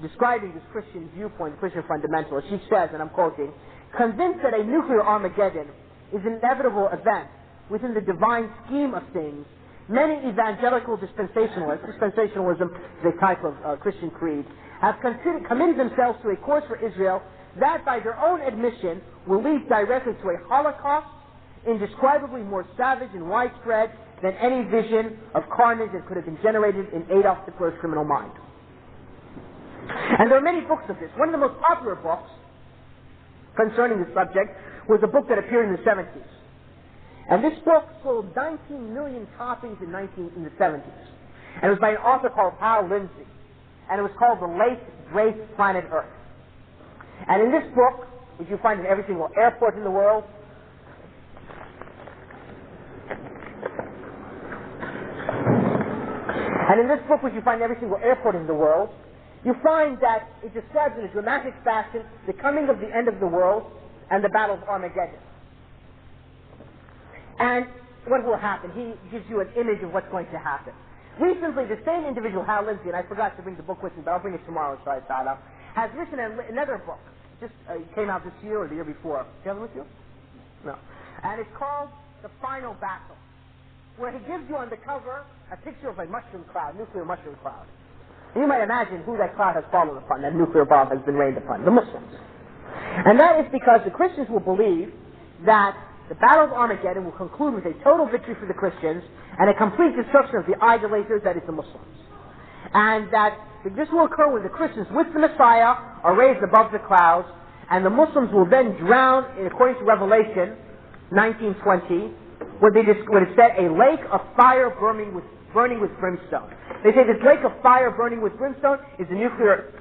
S2: describing this Christian viewpoint, Christian fundamentalist. She says, and I'm quoting, "Convinced that a nuclear Armageddon is an inevitable event within the divine scheme of things, many evangelical dispensationalists," dispensationalism is a type of Christian creed, "have committed themselves to a course for Israel that by their own admission will lead directly to a Holocaust indescribably more savage and widespread than any vision of carnage that could have been generated in Adolf Hitler's criminal mind." And there are many books of this. One of the most popular books concerning the subject was a book that appeared in the 70s. And this book sold 19 million copies in the 70s. And it was by an author called Hal Lindsey. And it was called The Late Great Planet Earth. And in this book, which you find in every single airport in the world, you find that it describes in a dramatic fashion the coming of the end of the world and the battle of Armageddon. And what will happen? He gives you an image of what's going to happen. Recently, the same individual, Hal Lindsey, and I forgot to bring the book with me, but I'll bring it tomorrow, inshallah, has written another book. Just came out this year or the year before. Do you have it with you? No. And it's called The Final Battle, where he gives you on the cover a picture of a mushroom cloud, nuclear mushroom cloud. And you might imagine who that cloud has fallen upon, that nuclear bomb has been rained upon, the Muslims. And that is because the Christians will believe that the Battle of Armageddon will conclude with a total victory for the Christians and a complete destruction of the idolaters, that is the Muslims. And that this will occur when the Christians with the Messiah are raised above the clouds, and the Muslims will then drown, according to Revelation 19:20, where it said a lake of fire burning with brimstone. They say this lake of fire burning with brimstone is the nuclear